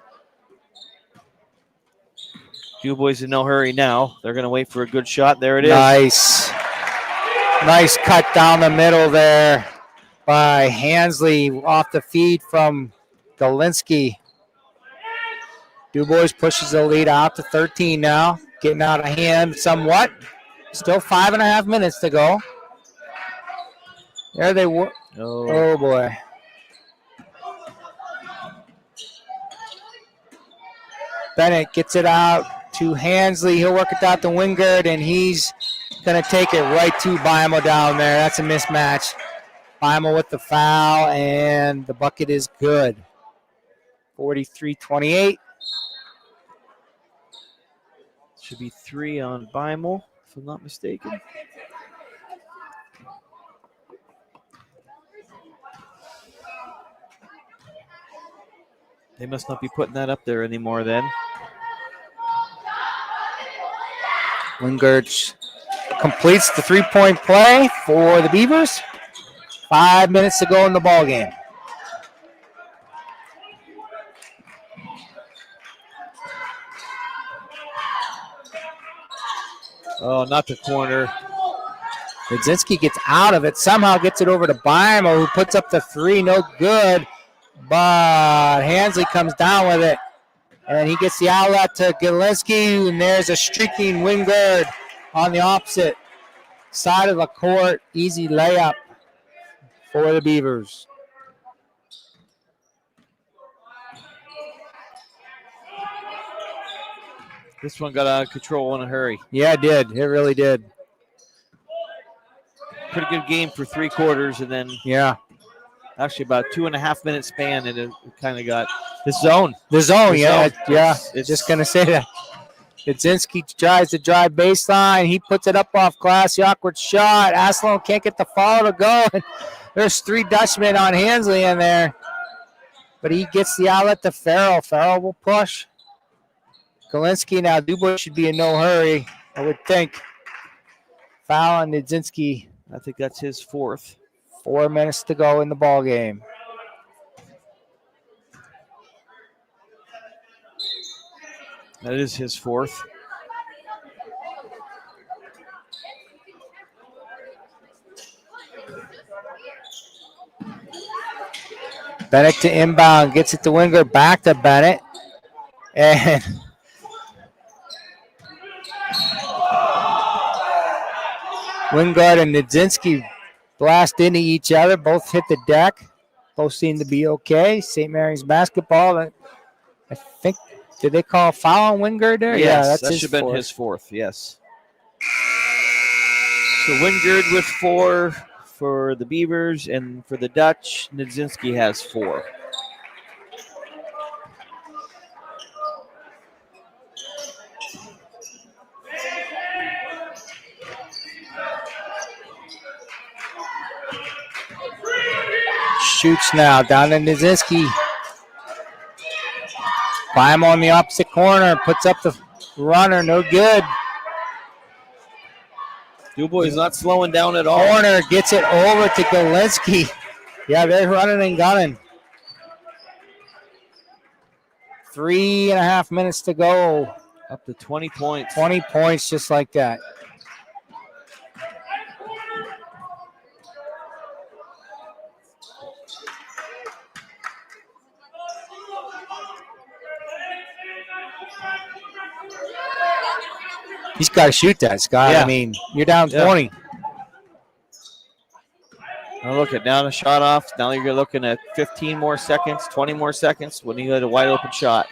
DuBois in no hurry now. They're going to wait for a good shot. There it is. Nice. Nice cut down the middle there by Hansley off the feed from Galinsky. DuBois pushes the lead out to 13 now. Getting out of hand somewhat. Still 5.5 minutes to go. There they were. Oh, boy. Bennett gets it out to Hansley. He'll work it out to Wingard, and he's going to take it right to Beimel down there. That's a mismatch. Beimel with the foul, and the bucket is good. 43-28. Should be 3 on Beimel, if I'm not mistaken. They must not be putting that up there anymore then. Wingard completes the three-point play for the Beavers. 5 minutes to go in the ballgame. Oh, not the corner. Nizinski gets out of it, somehow gets it over to Beimel, who puts up the three, no good. But Hansley comes down with it, and he gets the outlet to Galinsky, and there's a streaking Wingard on the opposite side of the court. Easy layup for the Beavers. This one got out of control in a hurry. Yeah, it did. It really did. Pretty good game for 3 quarters, and then actually about 2.5 minute span, and it kind of got the zone. The zone, It's just going to say that. Nizinski tries to drive baseline. He puts it up off glass. The awkward shot. Aslan can't get the follow to go. There's 3 Dutchmen on Hansley in there. But he gets the outlet to Farrell. Farrell will push. Galinsky now. DuBois should be in no hurry, I would think. Foul on Nizinski. I think that's his 4th. 4 minutes to go in the ball game. That is his 4th. Bennett to inbound, gets it to Wingard, back to Bennett. And Wingard and Nizinski blast into each other. Both hit the deck. Both seem to be okay. St. Mary's basketball. I think, did they call a foul on Wingard there? Yes, yeah, that's that should have been his 4th, yes. So Wingard with 4 for the Beavers, and for the Dutch, Nizinski has 4. Shoots now, down to Nizinski. Beimel on the opposite corner, puts up the runner, no good. DuBois not slowing down at all. Corner gets it over to Galinsky. Yeah, they're running and gunning. 3.5 minutes to go. Up to 20 points. 20 points just like that. He's got to shoot that, Scott. Yeah. I mean, you're down 20. Now look at now the shot off. Now you're looking at 15 more seconds, 20 more seconds when you had a wide open shot.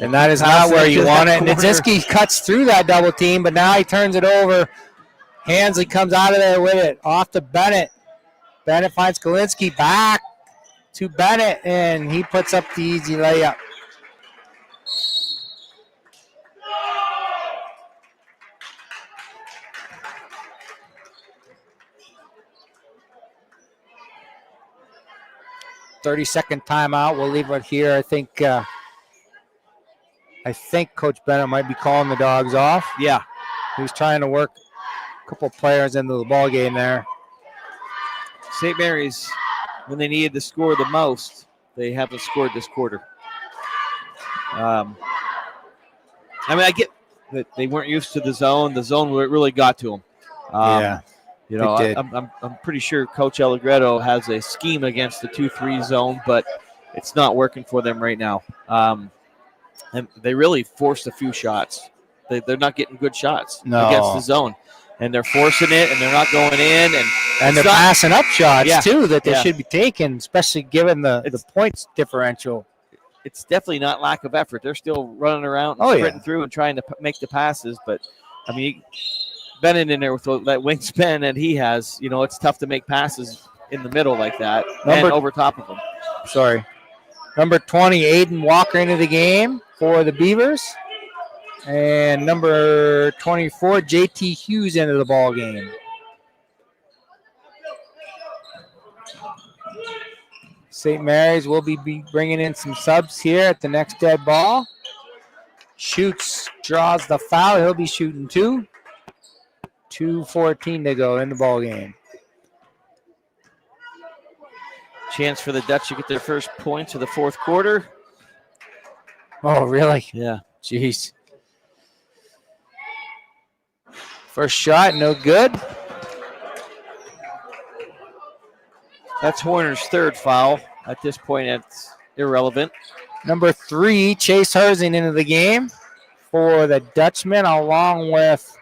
And that is not where you want it. Nizinski cuts through that double team, but now he turns it over. Hansley comes out of there with it. Off to Bennett. Bennett finds Kalinske, back to Bennett, and he puts up the easy layup. "30-second timeout." We'll leave it here. I think Coach Bennett might be calling the Dogs off. Yeah. He's trying to work a couple players into the ball game there. St. Mary's, when they needed to score the most, they haven't scored this quarter. I mean, I get that they weren't used to the zone. The zone really got to them. Yeah, you know, it did. I'm pretty sure Coach Allegretto has a scheme against the 2-3 zone, but it's not working for them right now. And they really forced a few shots. They're not getting good shots against the zone. And they're forcing it, and they're not going in. And they're passing up shots, too, that they Yeah. should be taking, especially given the points differential. It's definitely not lack of effort. They're still running around and sprinting through and trying to make the passes. But, I mean, Bennett in there with that wingspan that he has, you know, it's tough to make passes in the middle like that and over top of them. Number 20, Aiden Walker into the game for the Beavers. And number 24, JT Hughes into the ball game. St. Mary's will be bringing in some subs here at the next dead ball. Shoots, draws the foul. He'll be shooting 2. 2:14 to go in the ball game. Chance for the Dutch to get their first points of the fourth quarter. Oh, really? Yeah. Jeez. First shot, no good. That's Horner's third foul. At this point, it's irrelevant. Number 3, Chase Herzing into the game for the Dutchman, along with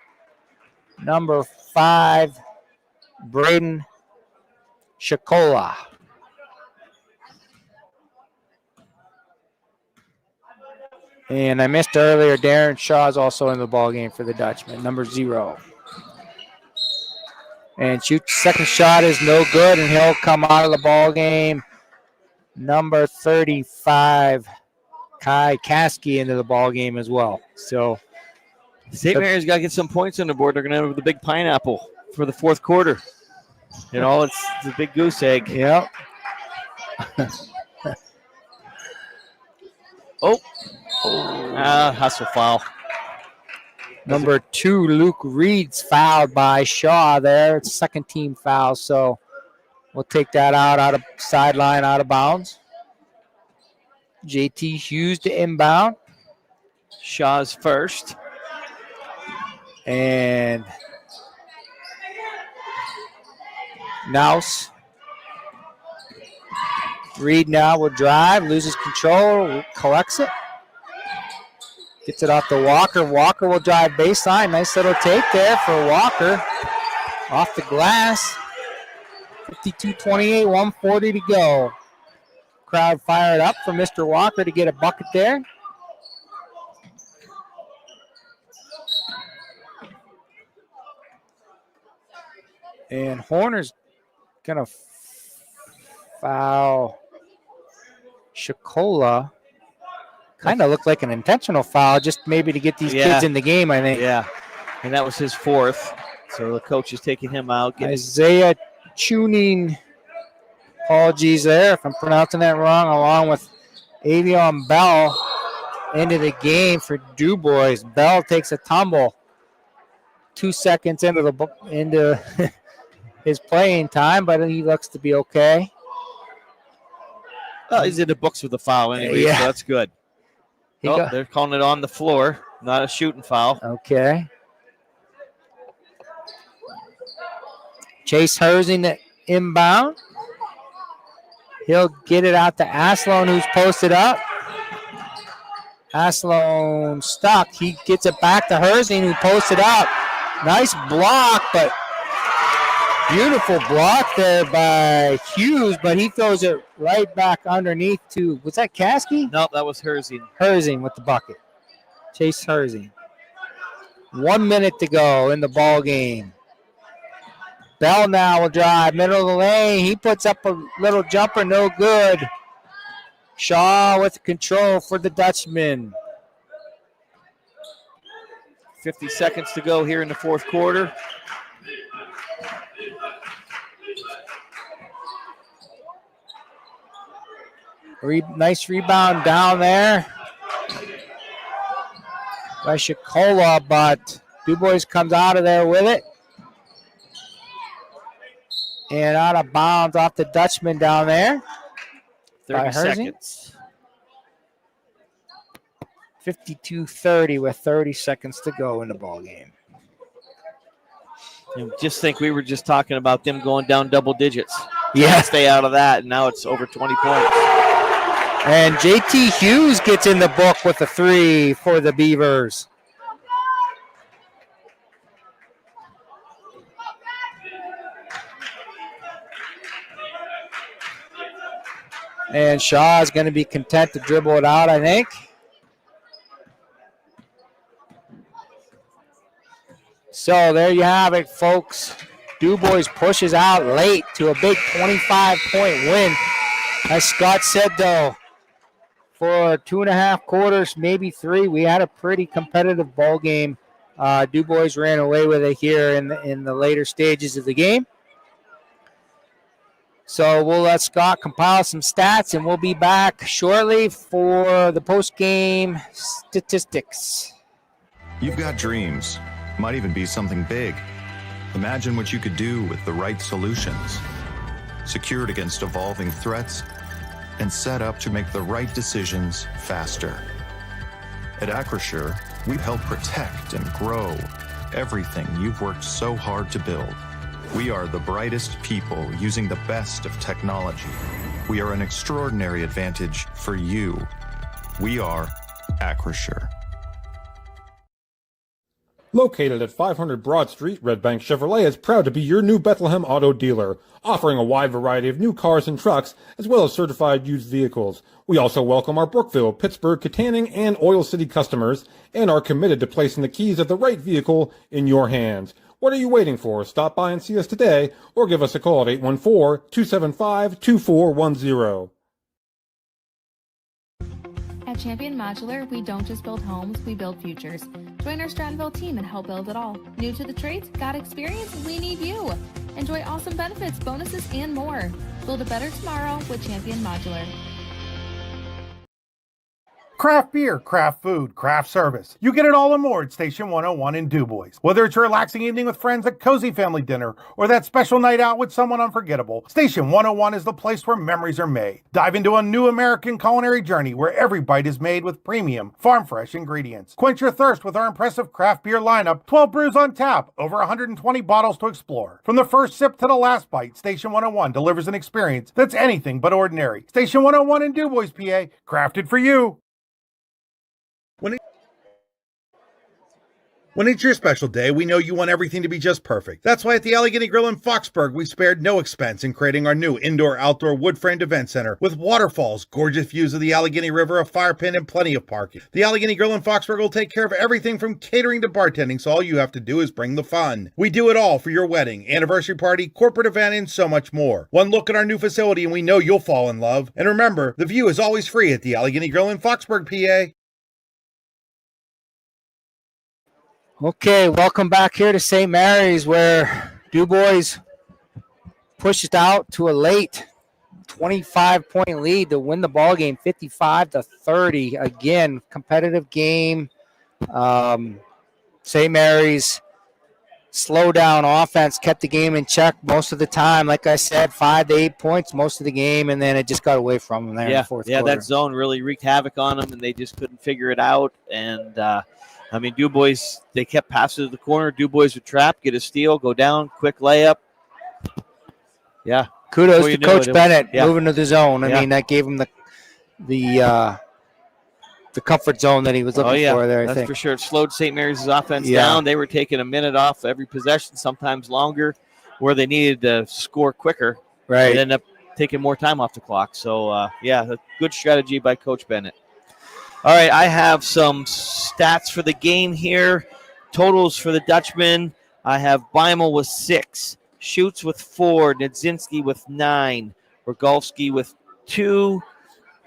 number 5, Braden Shakola. And I missed earlier, Darren Shaw is also in the ball game for the Dutchman, number 0. And second shot is no good, and he'll come out of the ball game. Number 35, Kai Kasky into the ball game as well. So St. Mary's got to get some points on the board. They're going to have the big pineapple for the fourth quarter. You know, it's a big goose egg. Yep. Hustle foul. Number 2, Luke Reed's fouled by Shaw there. It's second team foul, so we'll take that out of sideline, out of bounds. JT Hughes to inbound. Shaw's first. And Nouse. Reed now will drive, loses control, collects it. Gets it off to Walker. Walker will drive baseline. Nice little take there for Walker. Off the glass. 52-28, 1:40 to go. Crowd fired up for Mr. Walker to get a bucket there. And Horner's going to foul Shakola. Kind of looked like an intentional foul, just maybe to get these kids in the game, I think. Yeah, and that was his fourth. So the coach is taking him out. Isaiah Tuning, apologies there if I'm pronouncing that wrong, along with Avion Bell into the game for DuBois. Bell takes a tumble 2 seconds into his playing time, but he looks to be okay. Well, he's in the books with the foul anyway, so that's good. They're calling it on the floor, not a shooting foul. Okay. Chase Herzing inbound. He'll get it out to Asloan, who's posted up. Asloan stuck. He gets it back to Herzing, who posted up. Nice block, but beautiful block there by Hughes, but he throws it right back underneath to, was that Kasky? No, that was Herzing. Herzing with the bucket. Chase Herzing. 1 minute to go in the ball game. Bell now will drive, middle of the lane. He puts up a little jumper, no good. Shaw with control for the Dutchman. 50 seconds to go here in the fourth quarter. Nice rebound down there by Shikola, but DuBois comes out of there with it. And out of bounds off the Dutchman down there. 30 seconds. 52-30 with 30 seconds to go in the ball game. And just think we were just talking about them going down double digits. Yeah. Stay out of that, and now it's over 20 points. And JT Hughes gets in the book with a 3 for the Beavers. And Shaw is going to be content to dribble it out, I think. So there you have it, folks. DuBois pushes out late to a big 25-point win. As Scott said, though, for 2.5 quarters, maybe 3, we had a pretty competitive ball game. DuBois ran away with it here in the later stages of the game. So we'll let Scott compile some stats, and we'll be back shortly for the post-game statistics. You've got dreams. Might even be something big. Imagine what you could do with the right solutions. Secured against evolving threats and set up to make the right decisions faster. At Acrisure, we help protect and grow everything you've worked so hard to build. We are the brightest people using the best of technology. We are an extraordinary advantage for you. We are Acrisure. Located at 500 Broad Street, Red Bank Chevrolet is proud to be your new Bethlehem auto dealer, offering a wide variety of new cars and trucks, as well as certified used vehicles. We also welcome our Brookville, Pittsburgh, Katanning, and Oil City customers, and are committed to placing the keys of the right vehicle in your hands. What are you waiting for? Stop by and see us today, or give us a call at 814-275-2410. At Champion Modular, we don't just build homes, we build futures. Join our Strattonville team and help build it all. New to the trades? Got experience? We need you. Enjoy awesome benefits, bonuses, and more. Build a better tomorrow with Champion Modular. Craft beer, craft food, craft service. You get it all and more at Station 101 in DuBois. Whether it's a relaxing evening with friends at Cozy Family Dinner or that special night out with someone unforgettable, Station 101 is the place where memories are made. Dive into a new American culinary journey where every bite is made with premium, farm-fresh ingredients. Quench your thirst with our impressive craft beer lineup, 12 brews on tap, over 120 bottles to explore. From the first sip to the last bite, Station 101 delivers an experience that's anything but ordinary. Station 101 in DuBois, PA, crafted for you. When it's your special day, we know you want everything to be just perfect. That's why at the Allegheny Grill in Foxburg, we spared no expense in creating our new indoor-outdoor wood-framed event center with waterfalls, gorgeous views of the Allegheny River, a fire pit, and plenty of parking. The Allegheny Grill in Foxburg will take care of everything from catering to bartending, so all you have to do is bring the fun. We do it all for your wedding, anniversary party, corporate event, and so much more. One look at our new facility and we know you'll fall in love. And remember, the view is always free at the Allegheny Grill in Foxburg, PA. Okay, welcome back here to St. Mary's, where DuBois pushed out to a late 25-point lead to win the ball game, 55-30. Again, competitive game. St. Mary's slow down offense kept the game in check most of the time. Like I said, 5 to 8 points most of the game, and then it just got away from them there in the fourth quarter. That zone really wreaked havoc on them, and they just couldn't figure it out. And DuBois, they kept passing to the corner. DuBois would trap, get a steal, go down, quick layup. Yeah. Kudos to Coach Bennett moving to the zone. I mean, that gave him the comfort zone that he was looking for there, I think. That's for sure. It slowed St. Mary's offense down. They were taking a minute off every possession, sometimes longer, where they needed to score quicker. Right. They ended up taking more time off the clock. So, a good strategy by Coach Bennett. All right, I have some stats for the game here. Totals for the Dutchman. I have Beimel with 6, Schutz with 4, Nedzinski with 9, Rogalski with 2,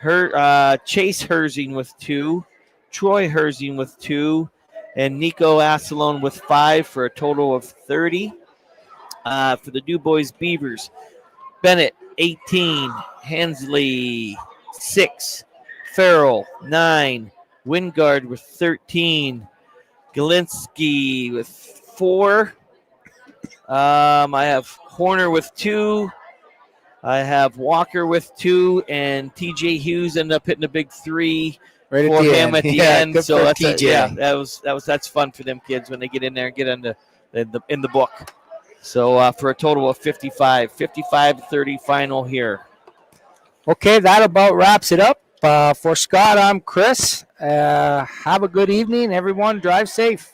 Chase Herzing with 2, Troy Herzing with 2, and Nico Assalone with 5 for a total of 30. For the DuBois Beavers, Bennett 18, Hensley 6, Farrell 9, Wingard with 13, Galinsky with 4. I have Horner with 2. I have Walker with 2, and TJ Hughes ended up hitting a big 3 Right for at the him end. at the Yeah, end. good So for that's TJ. that's fun for them kids when they get in there and get in the book. So for a total of 55-30 final here. Okay, that about wraps it up. For Scott, I'm Chris. Have a good evening, everyone. Drive safe.